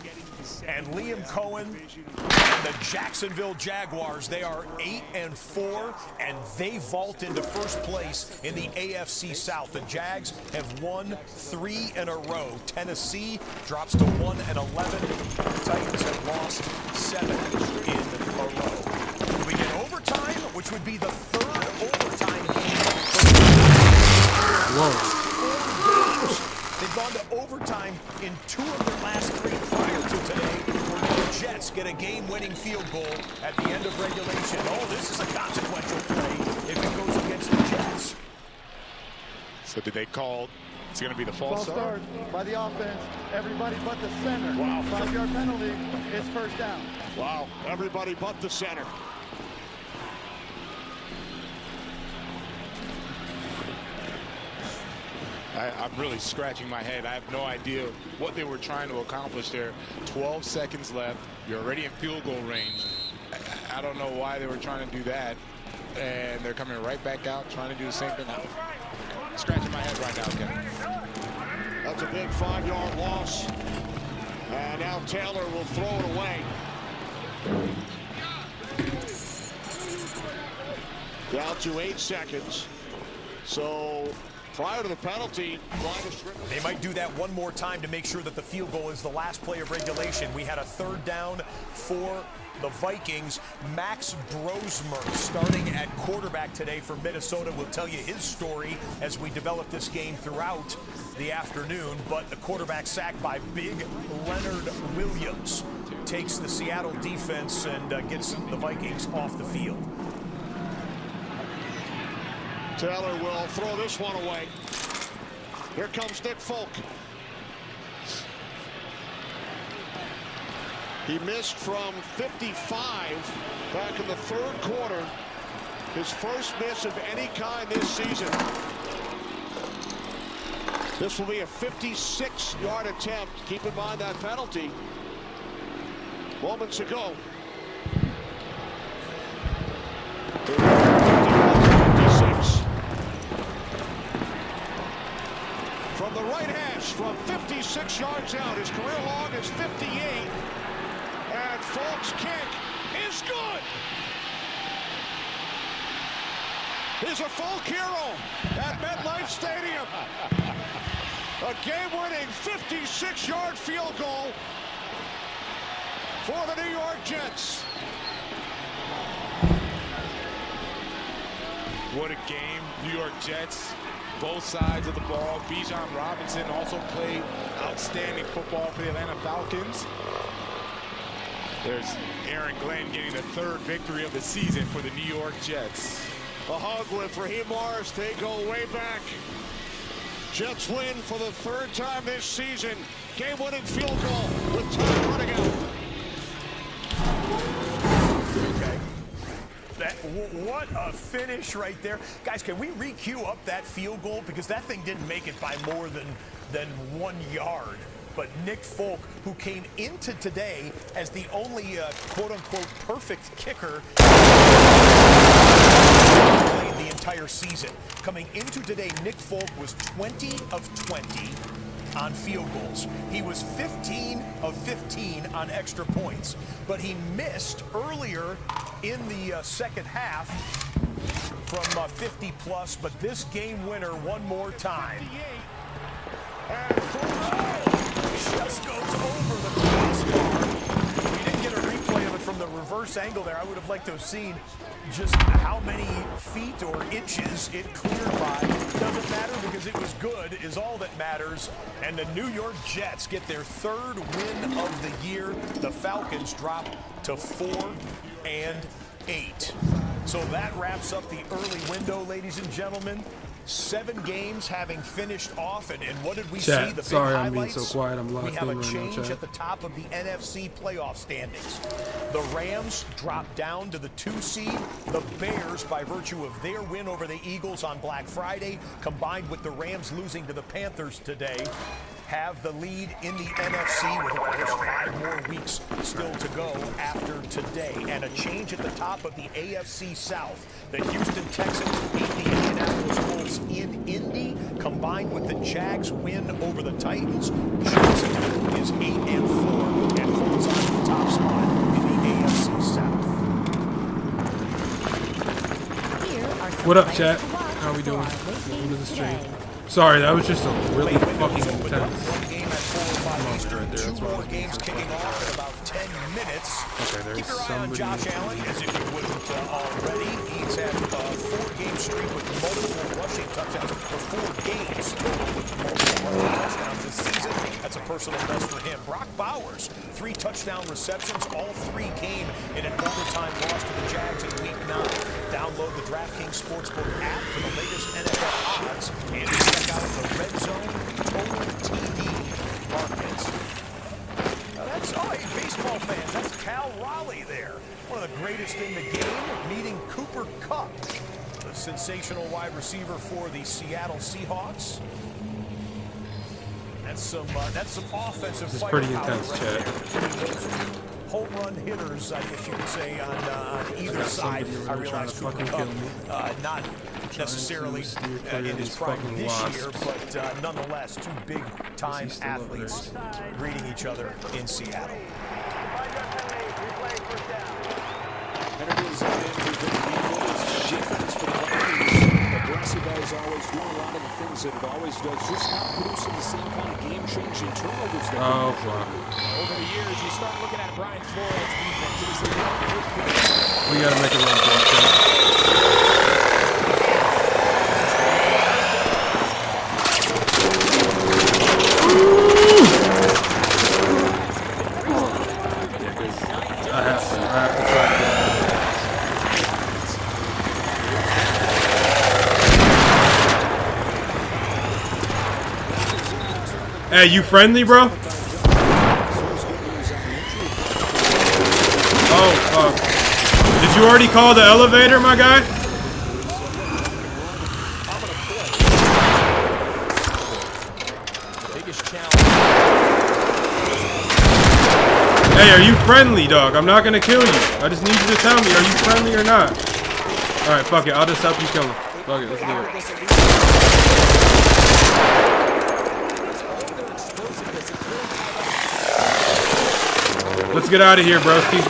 and Liam Cohen and the Jacksonville Jaguars. They are 8-4, and they vault into first place in the AFC South. The Jags have won 3 in a row. Tennessee drops to 1-11. The Titans have lost 7 in a row. We get overtime, which would be the third overtime game. Whoa. They've gone to overtime in 2 of their last 3 prior to today, where the Jets get a game-winning field goal at the end of regulation. Oh, this is a consequential play if it goes against the Jets. So did they call? It's going to be the false start by the offense. Everybody but the center. Wow. 5-yard penalty. It's first down. Wow. Everybody but the center. I'm really scratching my head. I have no idea what they were trying to accomplish there. 12 seconds left. You're already in field goal range. I don't know why they were trying to do that. And they're coming right back out trying to do the same thing. I'm scratching my head right now, Kevin. That's a big 5-yard loss. And now Taylor will throw it away. Down to 8 seconds. So prior to the penalty, they might do that one more time to make sure that the field goal is the last play of regulation. We had a 3rd down for the Vikings. Max Brosmer starting at quarterback today for Minnesota. Will tell you his story as we develop this game throughout the afternoon. But the quarterback sacked by big Leonard Williams takes the Seattle defense and gets the Vikings off the field. Taylor will throw this one away. Here comes Nick Folk. He missed from 55 back in the 3rd quarter. His first miss of any kind this season. This will be a 56-yard attempt. Keep in mind that penalty moments ago. From the right hash, from 56 yards out, his career long is 58. And Folk's kick is good. He's a folk hero at MetLife Stadium. A game-winning 56-yard field goal for the New York Jets. What a game. New York Jets, both sides of the ball. Bijan Robinson also played outstanding football for the Atlanta Falcons. There's Aaron Glenn getting the 3rd victory of the season for the New York Jets. A hug with Raheem Morris. They go way back. Jets win for the 3rd time this season. Game-winning field goal with time running out. Okay. What a finish right there. Guys, can we re-cue up that field goal? Because that thing didn't make it by more than 1 yard. But Nick Folk, who came into today as the only quote-unquote perfect kicker played the entire season. Coming into today, Nick Folk was 20 of 20 on field goals. He was 15 of 15 on extra points. But he missed earlier in the 2nd half from 50 plus. But this game winner one more time. Just goes over the crossbar. We didn't get a replay of it from the reverse angle there. I would have liked to have seen just how many feet or inches it cleared by. Doesn't matter because it was good is all that matters. And the New York Jets get their 3rd win of the year. The Falcons drop to 4-8. So that wraps up the early window, ladies and gentlemen. 7 games having finished off, and what did we see? The big sorry I'm highlights. being so quiet. I'm locked we have in a right now, change chat. at the top of the NFC playoff standings. The Rams drop down to the 2 seed. The Bears, by virtue of their win over the Eagles on Black Friday, combined with the Rams losing to the Panthers today, have the lead in the NFC with, of course, 5 more weeks still to go after today. And a change at the top of the AFC South. The Houston Texans beat the Indianapolis Colts in Indy, combined with the Jags win over the Titans. Jacksonville is 8-4 and holds on to the top spot in the AFC South. What up, chat? How we doing? Welcome to the stream. Sorry, that was just a really fucking intense monster right there. That's why I was games kicking off in about 10 minutes. Okay, there's Keep your eye on somebody. Josh Allen, as if you wouldn't already. He's had a 4-game streak with multiple rushing touchdowns for 4 games total with multiple rushing touchdowns this season. That's a personal best for him. Brock Bowers, 3 touchdown receptions. All 3 came in an overtime loss to the Jags in Week 9. Download the DraftKings Sportsbook app for the latest NFL odds and check out the Red Zone Total TV markets. Now that's, hey, baseball fans, that's Cal Raleigh there. One of the greatest in the game, meeting Cooper Kupp, the sensational wide receiver for the Seattle Seahawks. That's some offensive. This is pretty intense, Chad. Home run hitters, I guess you could say, on either side. I realize Cooper Kupp, not necessarily in his prime this year, but nonetheless, two big-time athletes greeting each other in Seattle. And it is difference for the Vikings. Aggressive as always, doing a lot of the things that it always does, just not producing the same kind of game-changing turnovers that over the years. You start looking at Brian Flores' defense. We gotta make a run for it. I have to try to get it. Hey, you friendly, bro? Oh, did you already call the elevator, my guy? Hey, are you friendly, dog? I'm not gonna kill you. I just need you to tell me, are you friendly or not? Alright, fuck it. I'll just help you kill him. Fuck it, let's do it. Let's get out of here, broski.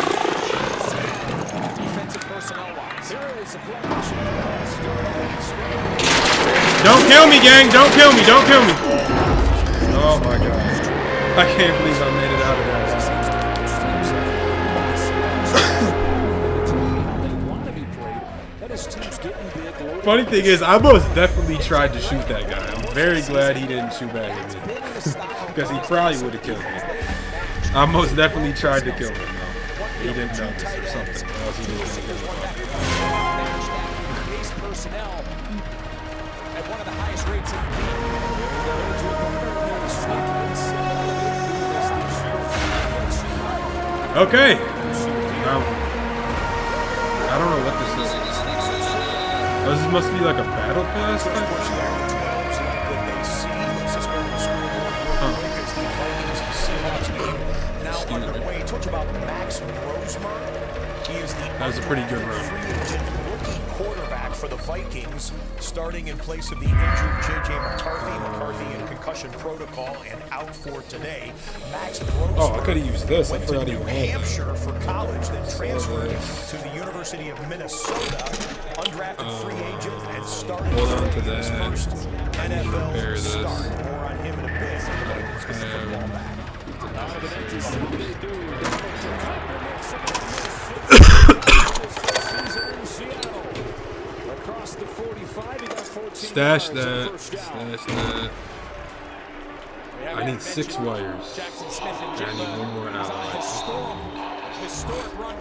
Don't kill me, gang. Don't kill me. Don't kill me. Oh my god. I can't believe I made it out of there. Funny thing is, I most definitely tried to shoot that guy. I'm very glad he didn't shoot back at me. Because he probably would have killed me. I most definitely tried to kill him, though. He didn't notice or something. Or else he was going to kill him. Personnel at one of the highest rates in the league. Okay. I don't know what this is. Oh, this must be like a battle pass type of shit. That was a pretty good run. Quarterback for the Vikings, starting in place of the injured J.J. McCarthy. McCarthy in concussion protocol and out for today. Max Grossman. Oh, I could have used this. I forgot New Hampshire for college, then transferred to the University of Minnesota. Undrafted free agent and started hold on to that. First NFL start. This. More on him in a bit. Stash that. Stash that. I need 6 wires. I need 1 more ally.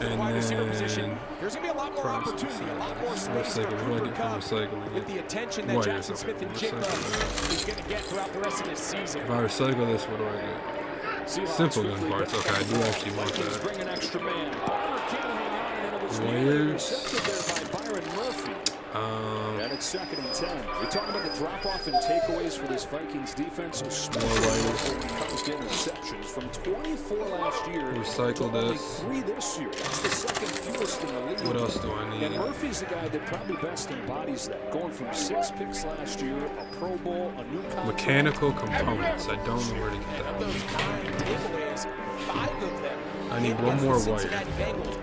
And then there's gonna be a lot more opportunity, a lot more space recycle. What do I get from recycling? with the attention that Jackson Smith and Jigba is going to get throughout the rest of this season. If I recycle this, what do I get? Simple gun parts. Okay, I do actually want that. Wires. And it's 2nd and 10. We're talking about the drop-off and takeaways for this Vikings defense. More wires. Interceptions from 24 last year. Recycle this. 3 this year. That's the 2nd fewest in the league. What else do I need? And Murphy's the guy that probably best embodies that. Going from 6 picks last year, a Pro Bowl, a new contract. Mechanical components. I don't know where to get that. Those 9 takeaways, 5 of them. I need 1 more wire.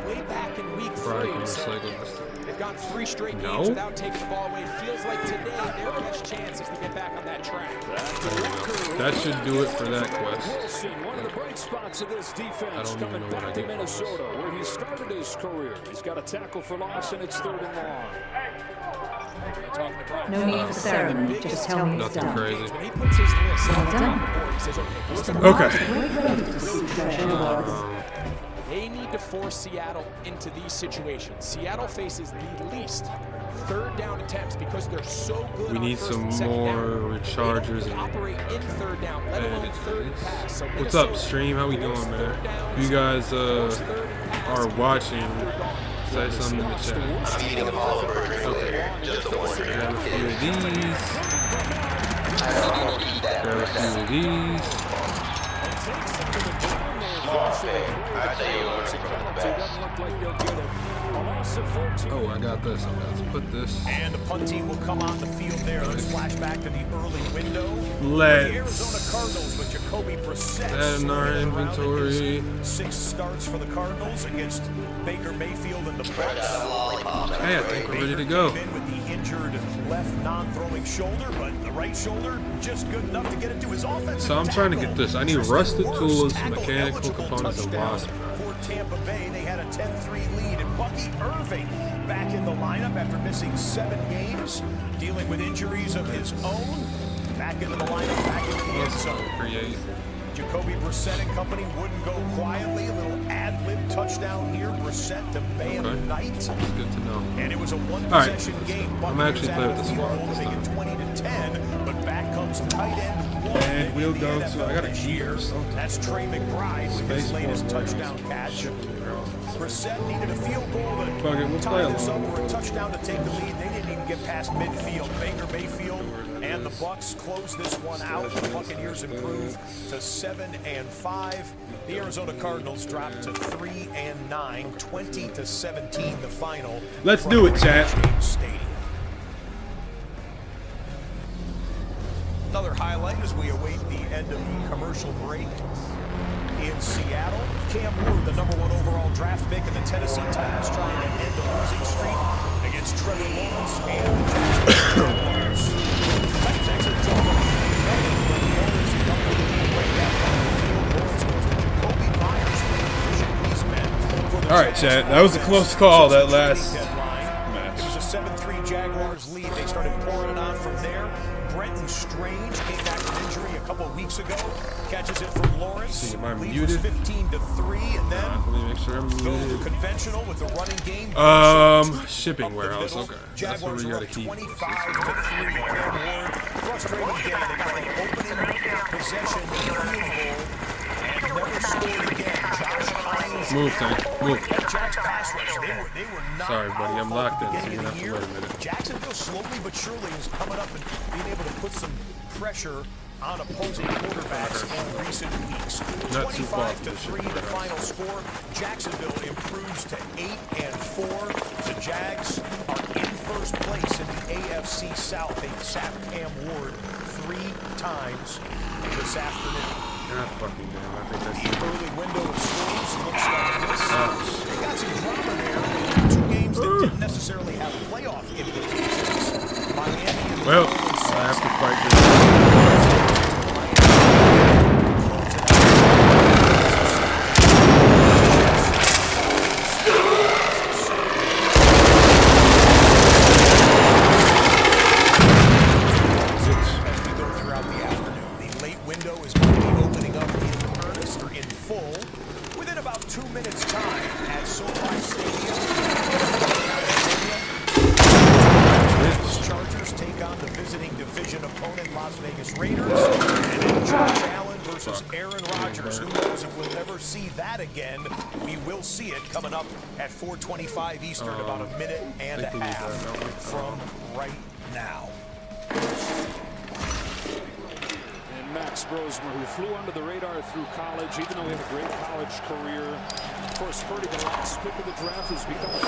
Way back in week 3. Before I can recycle this. They've gone 3 straight games without taking the ball away. Feels like today their best chance is to get back on that track. That should do it for that quest. One of the bright spots of this defense. I don't even know what I get. Minnesota, where he started his career. He's got a tackle for loss, and it's 3rd and long. No need for ceremony. Just tell me it's done. Crazy. When he puts his list Well okay. They need to force Seattle into these situations. Seattle faces the least 3rd down attempts because they're so good. We need some more rechargers and operate in 3rd down, let alone 3rd and pass. So what's up, stream? How we doing, man? You guys are watching. Say something in the chat. I'm eating them all over. Okay. Just the order. I have a few of these. I don't eat that. a few of these. Oh, I got this. Let's put this. And the punt team will come on the field there. Let's flash back to the early window. Let's the Arizona Cardinals with Jacoby Brissett. Add in our inventory. 6 starts for the Cardinals against Baker Mayfield and the Bucs. Okay, I think we're ready to go. With the injured left non-throwing shoulder, but the right shoulder just good enough to get it to his offense. So I'm trying to get this. I need rusted tools, mechanical components, and wasp. For Tampa Bay, they had a 10-3 lead, and Bucky Irving back in the lineup after missing 7 games, dealing with injuries of his own. Back into the lineup, back into the end zone. Jacoby Brissett and company wouldn't go quietly. A little ad-lib touchdown here. Brissett to Bam Knight. That's good to know. And it was a one-possession game. I'm actually playing with the squad this time. 20-10, but back comes tight end 1. And we'll go to. I got a key or something. That's Trey McBride with his latest touchdown catch. Brissett needed a field goal to tie this up for a touchdown to take the lead. They didn't even get past midfield. Baker Mayfield and the Bucs close this one out. The Buccaneers improve to 7-5. The Arizona Cardinals drop to 3-9, 20-17 the final. Let's do it, chat. Another highlight as we await the end of the commercial break. In Seattle, Cam Ward, the #1 overall draft pick in the Tennessee Titans, trying to end the losing streak against Trevor Lawrence and the Jacksonville Jaguars. Titans actually dropped a but Lawrence doubled the game right back on the field. Lawrence goes to Jacoby Myers for the division these men. All right, chat. That was a close call, that last match. It was a 7-3 Jaguars lead. They started pouring it on from there. Brenton Strange came back from injury a couple of weeks ago. Catches it from Lawrence. See, am I muted? 15-3, and then let me make sure I'm muted. Conventional with the running game. Shipping warehouse. Okay, that's where we got a key. 25-3. Cam Ward, frustrating game. They got an opening possession field goal and never scored again. Josh Hines. Move, Tank. Move. Jack's pass rush. They were not. Sorry, buddy. I'm locked in, so you're gonna have to wait a minute. Jacksonville slowly but surely is coming up and being able to put some pressure on opposing quarterbacks in recent weeks. 25-3 the final score. Jacksonville improves to 8-4. The Jags are in first place in the AFC South. They sacked Cam Ward 3 times this afternoon. God fucking damn, I think that's the early window of scores looks like this. They got some drama there. 2 games that didn't necessarily have playoff implications. Miami and well, I have to fight this. Coming up at 4:25 Eastern, about a minute and a half from right now. And Max Brosmer, who flew under the radar through college, even though he had a great college career. Of course, Purdy, the last pick of the draft, has become a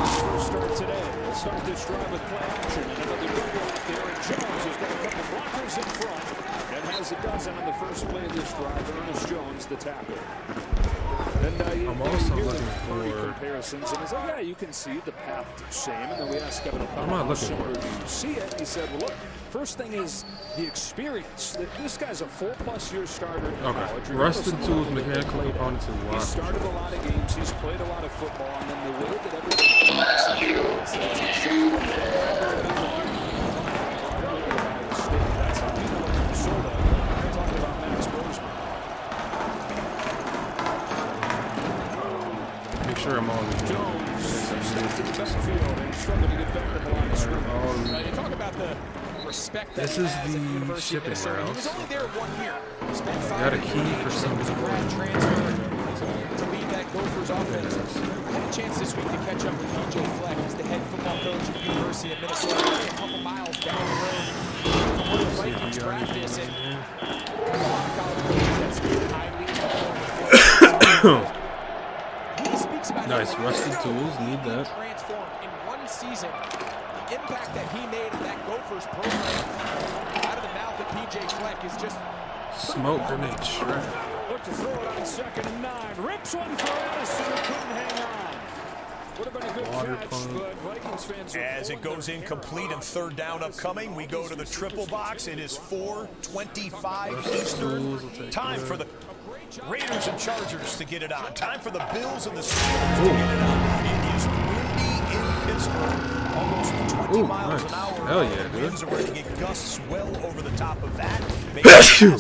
first start today. We'll start this drive with play action. And another double. Aaron Jones has got a couple blockers in front. And has a dozen on the first play of this drive. Ernest Jones, the tackle. And I'm also looking for comparisons, and he's like, yeah, you can see the path to shame. And then we asked Kevin O'Connell, I'm not looking for it. You see it? He said, well, look, first thing is the experience. This guy's a 4+ year starter in college. Rusted tools, mechanical components, and he started a lot of games. He's played a lot of football, and then the way that everything that's how we know Minnesota. We're talking about Max Brosmer. Make sure I'm on the Jones steps to the backfield and struggling to get back to the line of scrimmage. You talk about the respect. This is the shipping warehouse. He was only there 1 year. Got a key for some transfer. to lead that Gophers offense. I had a chance this week to catch up with PJ Fleck. He's the head football coach at the University of Minnesota. Only a couple miles down the road from where the Vikings practice. And a lot of college coaches that speak highly of he speaks about nice rusted tools. Need that. Transformed in one season. The impact that he made in that Gophers program out of the mouth of PJ Fleck is just smoke grenade shred. Look to throw it on 2nd and 9. Rips one for Addison. Couldn't hang on. Would have been a good catch, but Vikings fans as it goes incomplete and 3rd down upcoming, we go to the triple box. It is 4:25 Eastern. Time for the Raiders and Chargers to get it on. Time for the Bills and the Steelers to get it on. It is windy in Pittsburgh. Almost 20 miles an hour. Hell yeah, dude. Winds are ready to get gusts well over the top of that.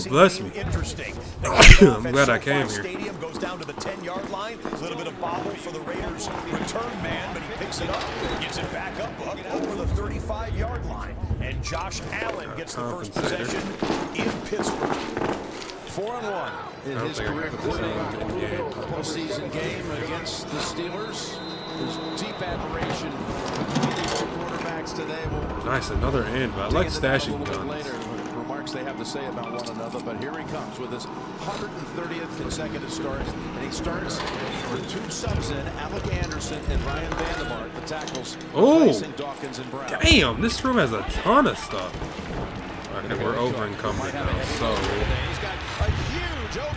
Bless me. Interesting. I'm glad I came here. Stadium goes down to the 10-yard line. A little bit of bobble for the Raiders return man, but he picks it up, gets it back up over the 35-yard line. And Josh Allen gets the first possession in Pittsburgh. 4-1 in his career postseason game against the Steelers. There's deep admiration between these two quarterbacks today. Nice, another anvil. I like stashing guns. Later, remarks they have to say about one another, but here he comes with his 130th consecutive start, and he starts with 2 subs in, Alec Anderson and Ryan Vandermark, the tackles, replacing Dawkins and Brown. Damn, this room has a ton of stuff. Okay, we're over encumbered now, so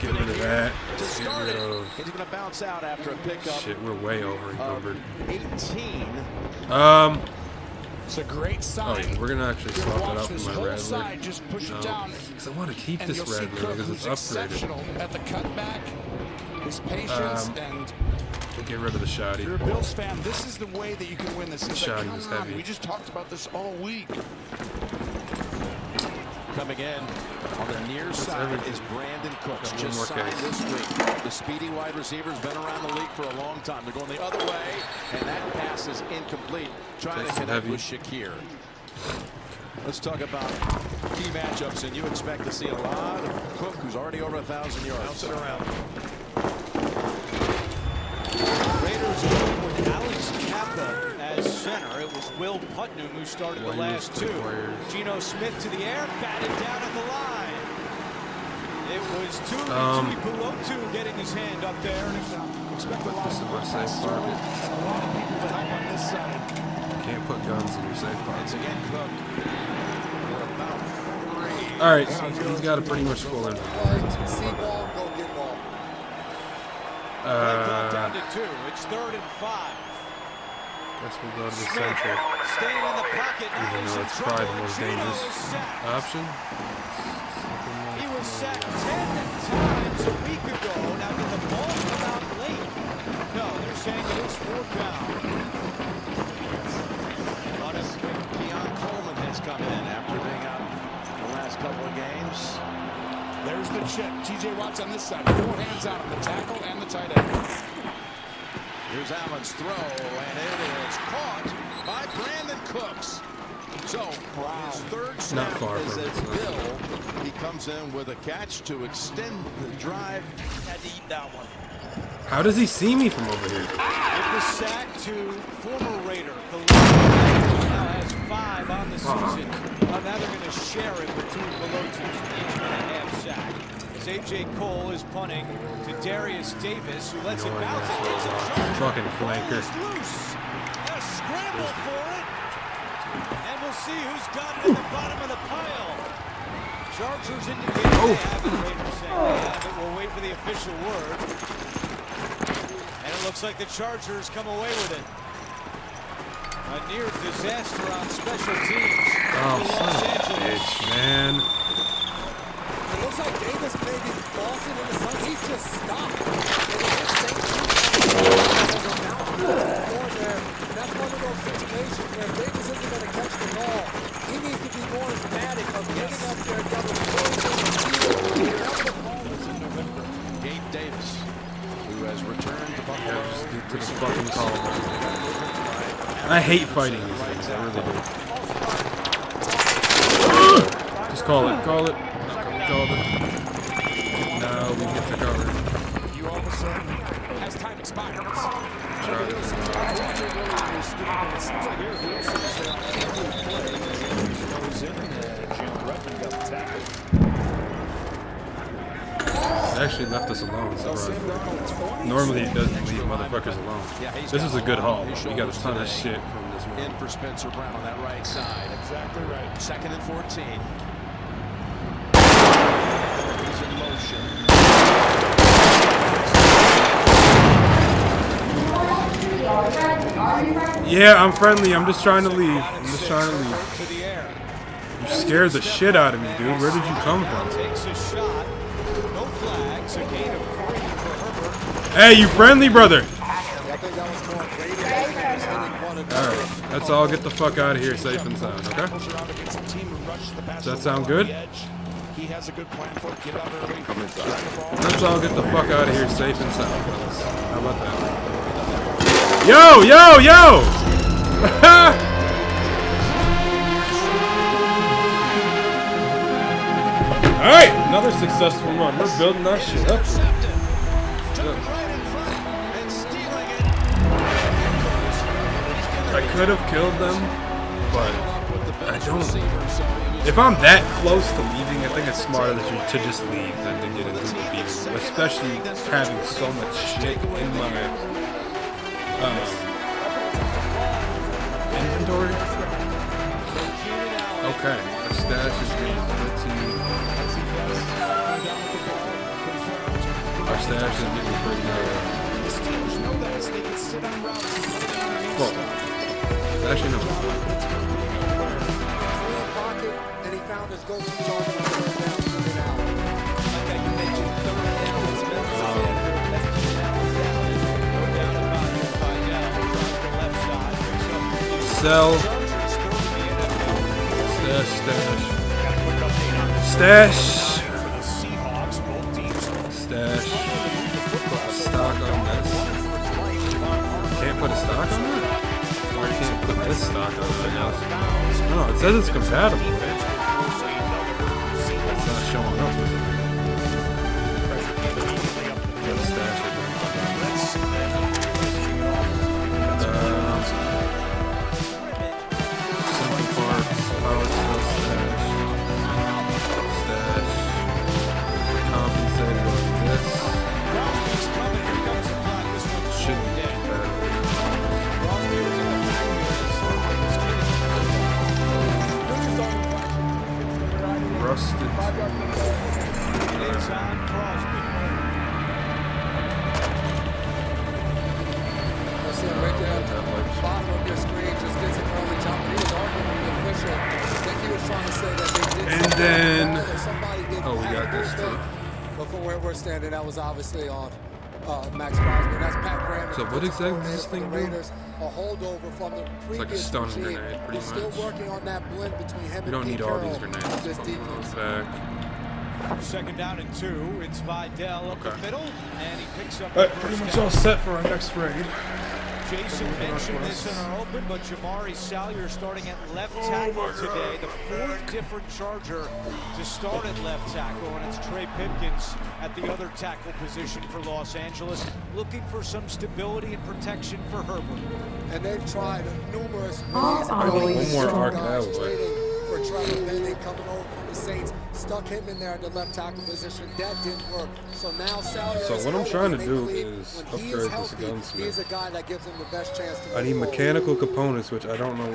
get rid of that. Let's get rid of. He's going to bounce out after a pickup. Shit, we're way over encumbered. 18. It's a great sign. Oh yeah, we're gonna actually swap it out for my Rattler. Just push it down. Because I want to keep this Rattler because it's upgraded. At the cutback, his patience and. We'll get rid of the shoddy. If you're a Bills fan, this is the way that you can win this. The shoddy was heavy. We just talked about this all week. Coming in on the near side is Brandon Cooks, just signed this week. The speedy wide receiver's been around the league for a long time. They're going the other way, and that pass is incomplete. Trying to connect with Shakir. Let's talk about key matchups, and you expect to see a lot of Cook, who's already over 1,000 yards. Bounce it around. Raiders going with Alex Kappa as center. It was Will Putnam who started the last 2. Geno Smith to the air, batted down at the line. It was Tuli Pelotu getting his hand up there. Expect this in my safe pocket. A lot of people behind on this side. Can't put guns in your safe pocket. It's again Cook. All right, so he's got a pretty much full inventory. See ball, go get ball. Down to 2. It's 3rd and 5. Guess we'll go to the central. Staying in the pocket. Even though it's probably the most dangerous option. He was sacked 10 times a week ago. Now did the ball come out late? No, they're saying it is 4th down. Keon Coleman has come in after being out the last couple of games. There's the chip. TJ Watt's on this side. 4 hands out on the tackle and the tight end. Here's Allen's throw, and it is caught by Brandon Cooks. So, his 3rd snap is as Bill. He comes in with a catch to extend the drive. Had to eat that one. How does he see me from over here? With the sack to former Raider. Now has 5 on the season. Now they're going to share it with 2 Pelotus, each with a half sack. As A.J. Cole is punting to Darius Davis, who lets it bounce and gets a shot. Fucking flanker. Loose. A scramble for it. And we'll see who's got it at the bottom of the pile. Chargers indicate they have it. Raiders saying they have it. We'll wait for the official word. And it looks like the Chargers come away with it. A near disaster on special teams. Oh, son of a bitch, man. It looks like Davis maybe Boston in the sun. He's just stopped. That's one of those situations where Davis isn't going to catch the ball. He needs to be more dramatic of getting up there and double Gabe Davis, who has returned to Buffalo. Just get to the fucking call. I hate fighting these things. I really do. Just call it. Call it. We called it. Now we get to cover. As time expires. He actually left us alone. Normally he doesn't leave motherfuckers alone. This is a good haul. We got a ton of shit from this one. In for Spencer Brown on that right side. Exactly right. 2nd and 14. He's in motion. Yeah, I'm friendly. I'm just trying to leave. I'm just trying to leave. You scared the shit out of me, dude. Where did you come from? Takes a shot. No flags. A gain of 3 for Herbert. Hey, you friendly, brother? Alright, let's all get the fuck out of here safe and sound, okay? Does that sound good? He has a good plan for it. Get out early. Let's all get the fuck out of here safe and sound, fellas. How about that? Yo, yo, yo! Alright, another successful run. We're building that shit up. I could have killed them, but I don't. If I'm that close to leaving, I think it's smarter to just leave than to get into the beat. Especially having so much shit in my inventory. Okay, the stash is being added to. Our stash is getting pretty full. Actually, no. And he found his go-to target on third down, coming out. Okay, you mentioned Sell. Stash. Stash. Stock on this. Can't put a stock on that? I can't put this stock on it, I guess. No, it says it's compatible. It's not showing up. Gotta stash it. Simple parts, power cell stash. Stash. Compensated on this. Shouldn't be compatible. Rusted. Right there at the bottom of your screen, just gets an early jump. He was arguing with the official. I think he was trying to say that they did. And then, oh, we got this too. But from where we're standing, that was obviously on Max Crosby. That's Pat Graham. So what exactly does this thing do? A holdover from the previous It's like a stun regime. grenade, pretty much. Still working on that blend between him We don't and need Pete all Carroll these grenades. this Let's put defense. those back. 2nd down and 2. It's Vidal up the middle, and he picks up. Alright, pretty much all set for our next raid. Jason mentioned this in our open, but Jamari Salyer starting at left tackle today. The 4th different Charger to start at left tackle, and it's Trey Pipkins at the other tackle position for Los Angeles, looking for some stability and protection for Herbert. And they've tried numerous ways. One more arc that way. For Trevor Penning coming over from the Saints, stuck him in there at the left tackle position. That didn't work. So now Salyer. So what I'm trying to do is upgrade this He's gunsmith. a guy that gives him the best chance to I need move mechanical components, which I don't know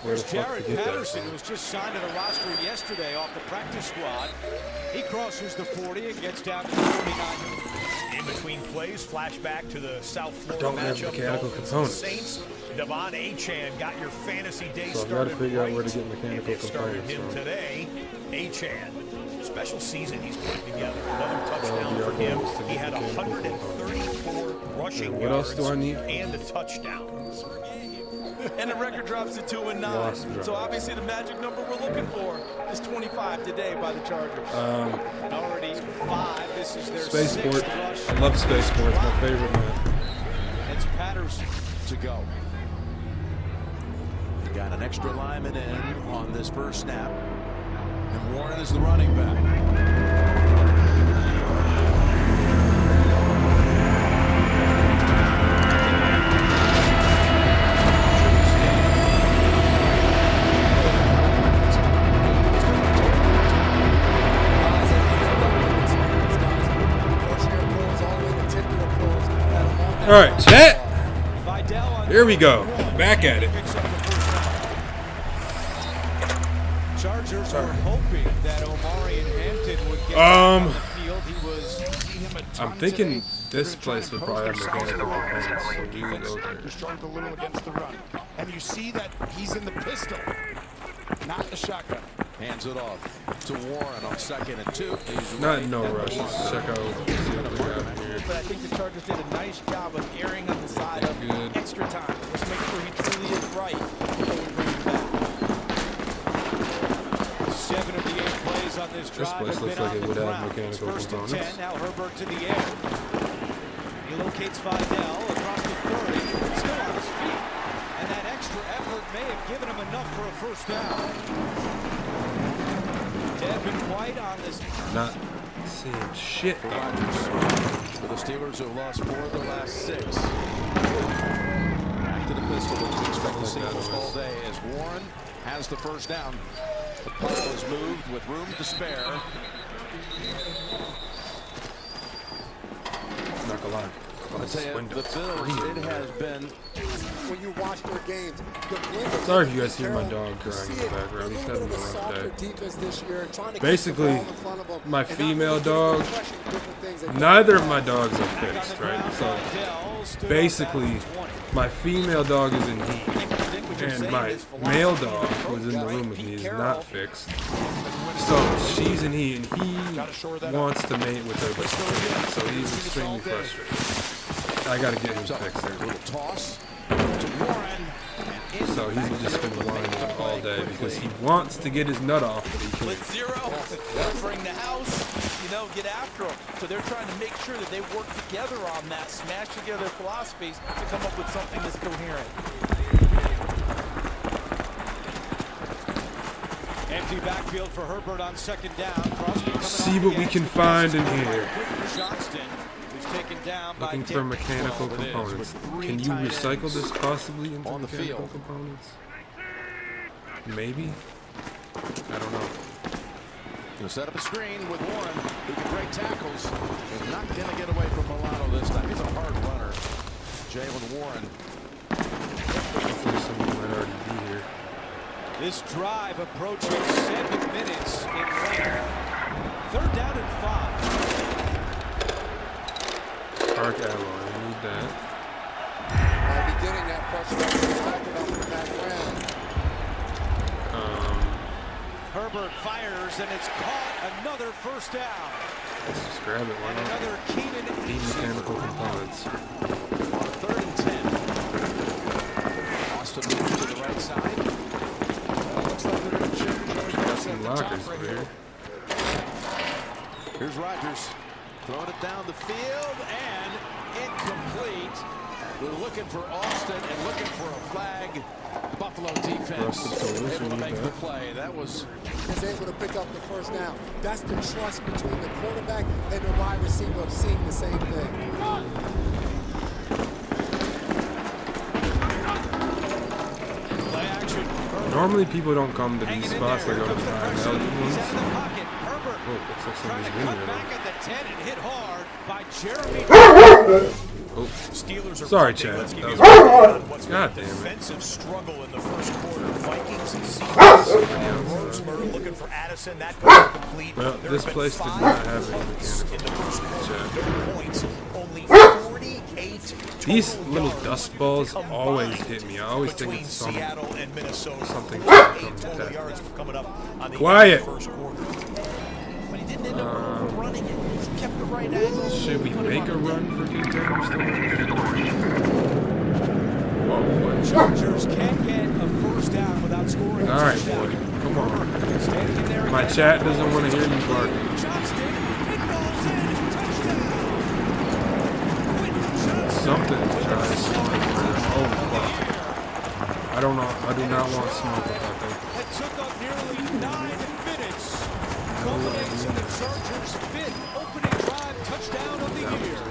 where the fuck to Jared get that Patterson, from. who was just signed to the roster yesterday off the practice squad. He crosses the 40 and gets down to the 49. In between plays, flashback to the South I Florida don't have matchup. mechanical components. Saints, Devon Achane got your fantasy day So I've got started to figure out right. where to get mechanical Started components him from. today. Achane, special season he's putting together. Another That'll touchdown be our for him. goal, is to He get had mechanical 134 rushing And what else yards do I need? and a touchdown. And the record drops to 2-9. Lost So drives. obviously the magic number we're looking for is 25 today by the Chargers. Already 5. This is their Spaceport. 6th rush. I love Spaceport. It's my favorite map. It's Patterson to go. Got an extra lineman in on this first snap. And Warren is the running back. Alright, chat. Here we go. Back at it. Chargers are hoping that Omarion Hampton would get on the field. He was I'm thinking this place would probably have mechanical components, so we would go there. Struggled a little against the run. And you see that he's in the pistol, not the shotgun. Hands it off to Warren on 2nd and 2. Not no rush. Let's check out what we got here. But I think the Chargers did a nice job of erring on the side of extra time. Let's make sure he truly is right before we bring him back. 7 of the 8 plays on this drive. This place looks like it would have mechanical First and components. 10. Now Herbert to the air. He locates Vidal across the 30. Still on his feet. And that extra effort may have given him enough for a first down. Devin White on this. Not seeing shit. For the Steelers who have lost 4 of the last 6. Back to the pistol, which we expect to see almost all day as Warren has the first down. The pile is moved with room to spare. Not gonna lie. I'll tell you, the Bills, it has been, when you watch their games, Sorry if you guys hear my dog crying in the background. He's having a rough day. Basically, my female dog, neither of my dogs are fixed, right? So, basically, my female dog is in heat, and my male dog, who's in the room with me, is not fixed. So, she's in heat, and he wants to mate with her, but she can't, so he's extremely frustrated. I gotta get him fixed there. So he's just been whining all day because he wants to get his nut off, but he can't. With 0, bring the house, get after them. So they're trying to make sure that they work together on that, smash together philosophies to come up with something that's coherent. Empty backfield for Herbert on 2nd down. Crosby See what we can find in here. Johnston, who's taken down by Looking for mechanical components. Can you recycle this possibly into mechanical components? Maybe? I don't know. Going to set up a screen with Warren, who can break tackles. He's not going to get away from Milano this time. He's a hard runner. Jalen Warren. Hopefully someone might already be here. This drive approaching 7 minutes in length. 3rd down and 5. Arc alloy, I need that. I'll be getting that pressure back off the back ground. Herbert fires and it's caught. Another first down. Let's just grab it, why And not? another Keenan. Need mechanical components. On 3rd and 10. Austin moves to the right side. Looks like they're going to check. Got some lockers over here. Here's Rodgers. Throwing it down the field and incomplete. We're looking for Austin and looking for a flag. Buffalo defense able to make the play. That was is able to pick up the first down. That's the trust between the quarterback and the wide receiver of seeing the same thing. Play action. Normally people don't come to these spots, they go to the high-value ones. Oh, looks like somebody's winning it. Back at the 10 and hit hard by Jeremy. Oh, Steelers are sorry, Chad. Let's give That you was what's God been a damn it. defensive struggle in the first quarter. Vikings and Seahawks. Roseburg looking for Addison. That goes complete. Well, There this have been place did 5 not have any points in the first quarter. mechanical. No points. Only 48 These total little yards dust balls combined always get me. I always think between it's some, Seattle and Minnesota. something 48 total yards coming up on the Quiet. first quarter. But he didn't end up running it. He kept the right angle. Should we make a run for contenders? Whoa, what? Chargers can't get a first down without scoring. All right, boy. Come on. My chat doesn't want to hear you barking. Something is trying to smoke. Oh, fuck. I don't know. I do not want smoke with that thing. It took up nearly 9 minutes. Culminates in the Chargers' 5th opening drive touchdown of the year.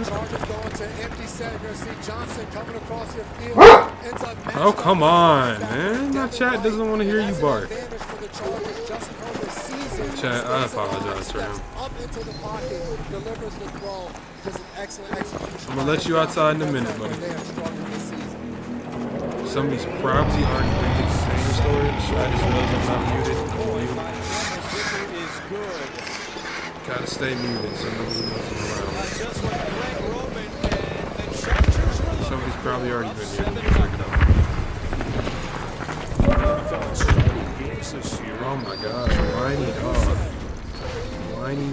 Chargers going to empty set. You're going to see Johnson coming across your field. Ends up Oh, come on, man. My chat doesn't want to hear you bark. advantage for the Chargers. Justin Herbert sees Chad, I apologize for him. Up into the pocket, delivers the throw, does an excellent execution. I'm gonna let you outside in a minute, buddy. Somebody's probably already been to the same story. I just realized I'm not muted. Gotta stay muted so nobody knows I'm around. Somebody's probably already been here. Check it out. Oh my gosh, whiny dog. Whiny.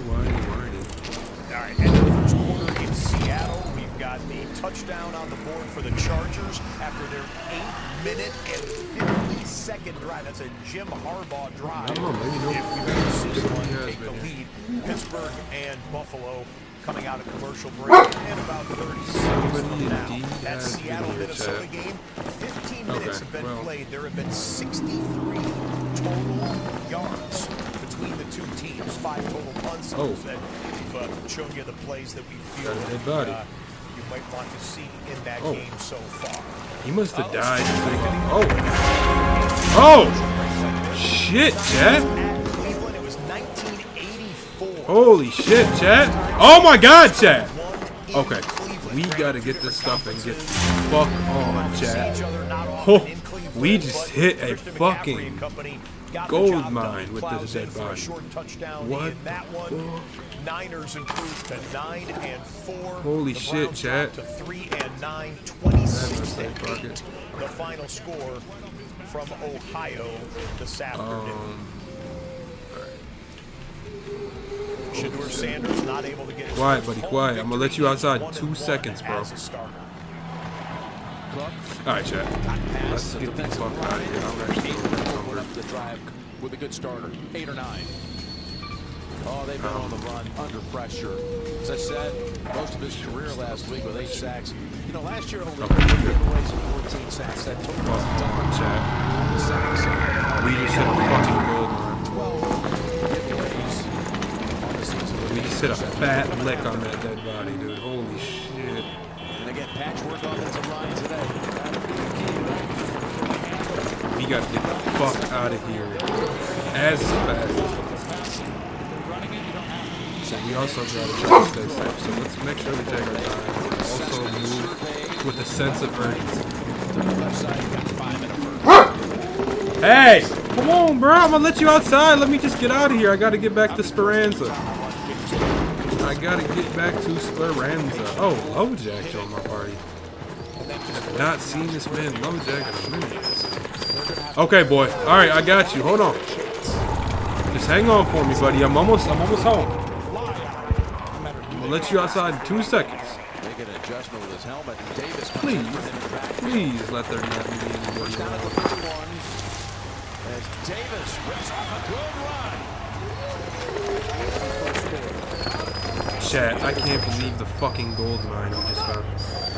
All right, end of the first quarter in Seattle. We've got the touchdown on the board for the Chargers after their 8-minute and 50-second drive. That's a Jim Harbaugh drive. I don't know, maybe no. If we've ever seen one take the lead, Pittsburgh and Buffalo coming out of commercial break in about 30 seconds from now. That Seattle-Minnesota game, 15 minutes have been played. There have been 63 total yards between the two teams, 5 total punts. That we've shown you the plays that we feel that you might want to see in that game so far. He must have died. Oh! Shit, Chad! Cleveland, it was 1984. Holy shit, Chad! Oh my god, Chad! Okay, we gotta get this stuff and get the fuck on, Chad. Oh, we just hit a fucking gold mine with this dead body. What the Niners improved to 9-4. Holy shit, Chad. To 3-9, 26-8. The final score from Ohio this afternoon. Shedeur Sanders not able to get his quiet, buddy, quiet. I'm gonna let you outside in 2 seconds, bro. Alright, Chad. Let's get the fuck out of here. I'm actually up the drive with a good starter. 8 or 9. Oh, they've been on the run under pressure. As I said, most of his career last week with 8 sacks. You know, last year only 3 giveaways and 14 sacks. That took Chad. We just hit a fucking gold line. 12 giveaways on the season. We just hit a fat lick on that dead body, dude. Holy shit. And again, patchwork offensive line today. We gotta get the fuck out of here as fast as possible. We also gotta try to stay safe, so let's make sure we take our time. Also move with a sense of urgency. Hey! Come on, bro! I'm gonna let you outside. Let me just get out of here. I gotta get back to Speranza. I gotta get back to Speranza. Oh, LoJack joined my party. I've not seen this man LoJack in a minute. Okay, boy. Alright, I got you. Hold on. Just hang on for me, buddy. I'm almost home. I'm gonna let you outside in 2 seconds. Making an adjustment with his helmet. Davis Please let there not be anybody down at the 31 as Davis rips off a good run. Chat, I can't believe the fucking gold mine we just found.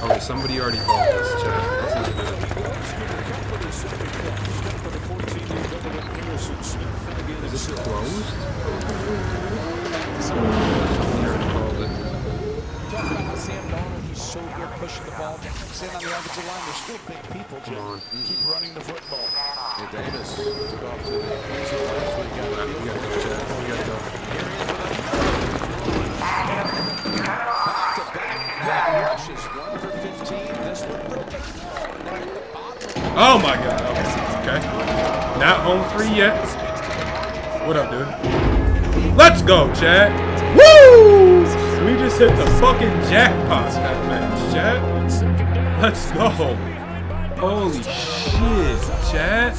Okay, somebody already bought this, chat. That's not good. Is this closed? Somebody already called it. Talk about how Sam Darnold, he's so good pushing the ball. Stand on the offensive line, they're still big people, Jim. Keep running the football. Yeah, Davis took off to the easy left. We gotta go, Chad. We gotta go. Back-to-back rushes, 1 for 15. This one for 8. Oh my god. Okay. Not home free yet. What up, dude? Let's go, Chad. Woo! We just hit the fucking jackpot that match, Chad. Let's go. Holy shit, Chad.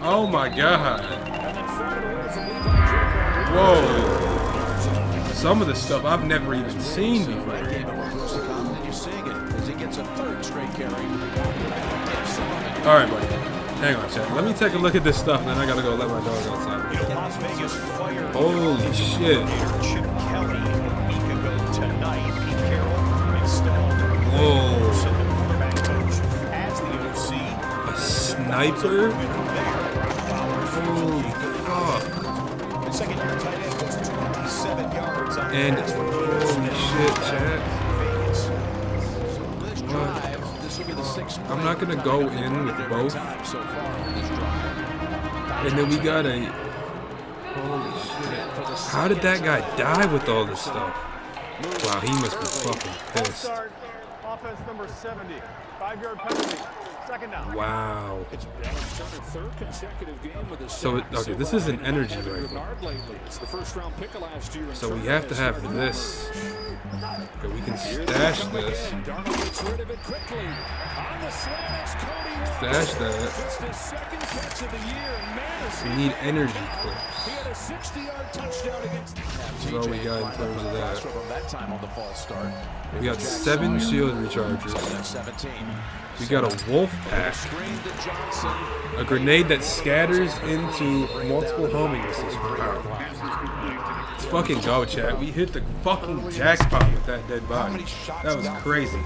Oh my god. Whoa. Some of the stuff I've never even seen before. Alright, buddy. Hang on, Chad. Let me take a look at this stuff, and then I gotta go let my dog outside. Holy shit. Whoa. A sniper? Holy fuck. And holy shit, Chad. I'm not gonna go in with both. And then we got a Holy shit. How did that guy die with all this stuff? Wow, he must be fucking pissed. Offense number 70. 5-yard penalty. Second down. Wow. It's Turner, third consecutive game with his So, okay, this is an energy rifle. It's the first round pick of last year. So we have to have this. Okay, we can stash this. Darnold gets rid of it quickly. On the slant, it's Cody White. Stash that. It's the second catch of the year, and man, is We need energy clips. he had a 60-yard touchdown against. That's all we got in terms of that. That time on the false start. We got 7 shield rechargers. 17. We got a wolf pack. A grenade that scatters into multiple homing missiles. Wow. Let's fucking go, chat. We hit the fucking jackpot with that dead body. That was crazy.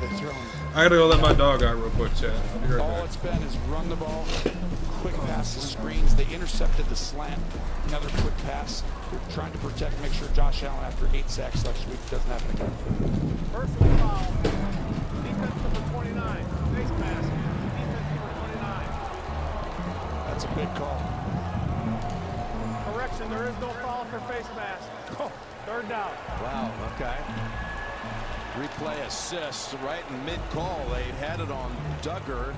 I gotta go let my dog out real quick, chat. I'll be right All back. it's been is run the ball, quick passes, screens. They intercepted the slant. Another quick pass, trying to protect, make sure Josh Allen, after 8 sacks last week, doesn't happen again. Personal foul. Defense number 29. Face mask. Defense number 29. That's a big call. Correction, there is no foul for face mask. Oh, third down. Wow, okay. Replay assist right in mid-call. They had it on Duggar,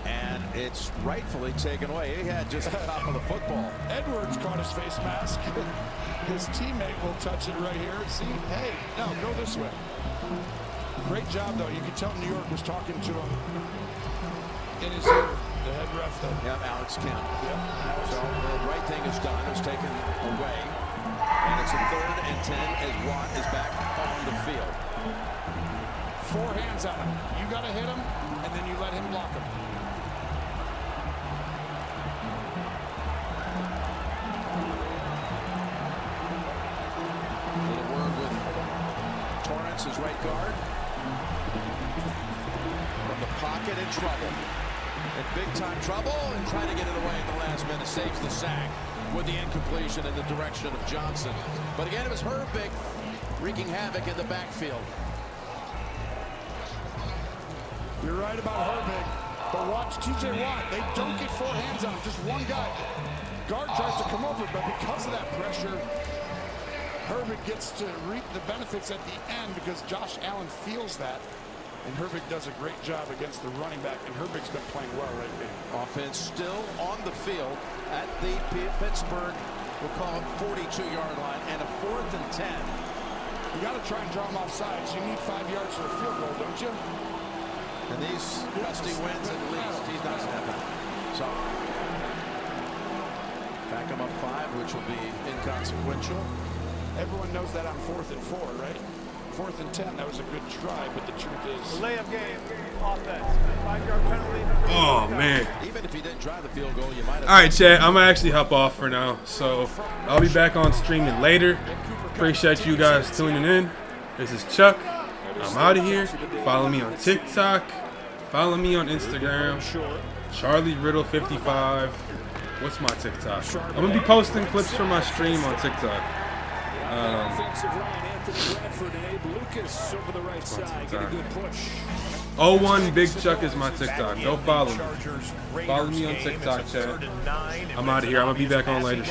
and it's rightfully taken away. He had just the top of the football. Edwards caught his face mask. His teammate will touch it right here. See, hey, no, go this way. Great job, though. You can tell New York was talking to him in his ear. The head ref, though. Yep, Alex Kemp. Yep. So the right thing is done. It's taken away. And it's a 3rd and 10 as Watt is back on the field. 4 hands on him. You got to hit him, and then you let him block him. A little word with Torrance, his right guard. From the pocket, in trouble. In big-time trouble, and trying to get it away at the last minute. Saves the sack with the incompletion in the direction of Johnson. But again, it was Herbig wreaking havoc in the backfield. You're right about Herbig, but watch T.J. Watt. They don't get 4 hands on him, just one guy. Guard tries to come over, but because of that pressure, Herbig gets to reap the benefits at the end because Josh Allen feels that. And Herbig does a great job against the running back, and Herbig's been playing well lately. Offense still on the field at the Pittsburgh, we'll call it 42-yard line, and a 4th and 10. You got to try and draw him off sides. You need 5 yards for a field goal, don't you? And these gusty winds at least, he's not snapping. So, back him up 5, which will be inconsequential. Everyone knows that on 4th and 4, right? 4th and 10, that was a good try, but the truth is... Delay of game, offense. 5-yard penalty. Oh, man. Even if he didn't try the field goal, you might have... All right, chat. I'm going to actually hop off for now. So I'll be back on streaming later. Appreciate you guys tuning in. This is Chuck. I'm out of here. Follow me on TikTok. Follow me on Instagram. Charlie Riddle 55. What's my TikTok? I'm going to be posting clips from my stream on TikTok. Offensive line, Anthony Bradford and Abe Lucas over the right side. Get a good push. 01 Big Chuck is my TikTok. Go follow me. Follow me on TikTok, chat. I'm out of here. I'm going to be back on later.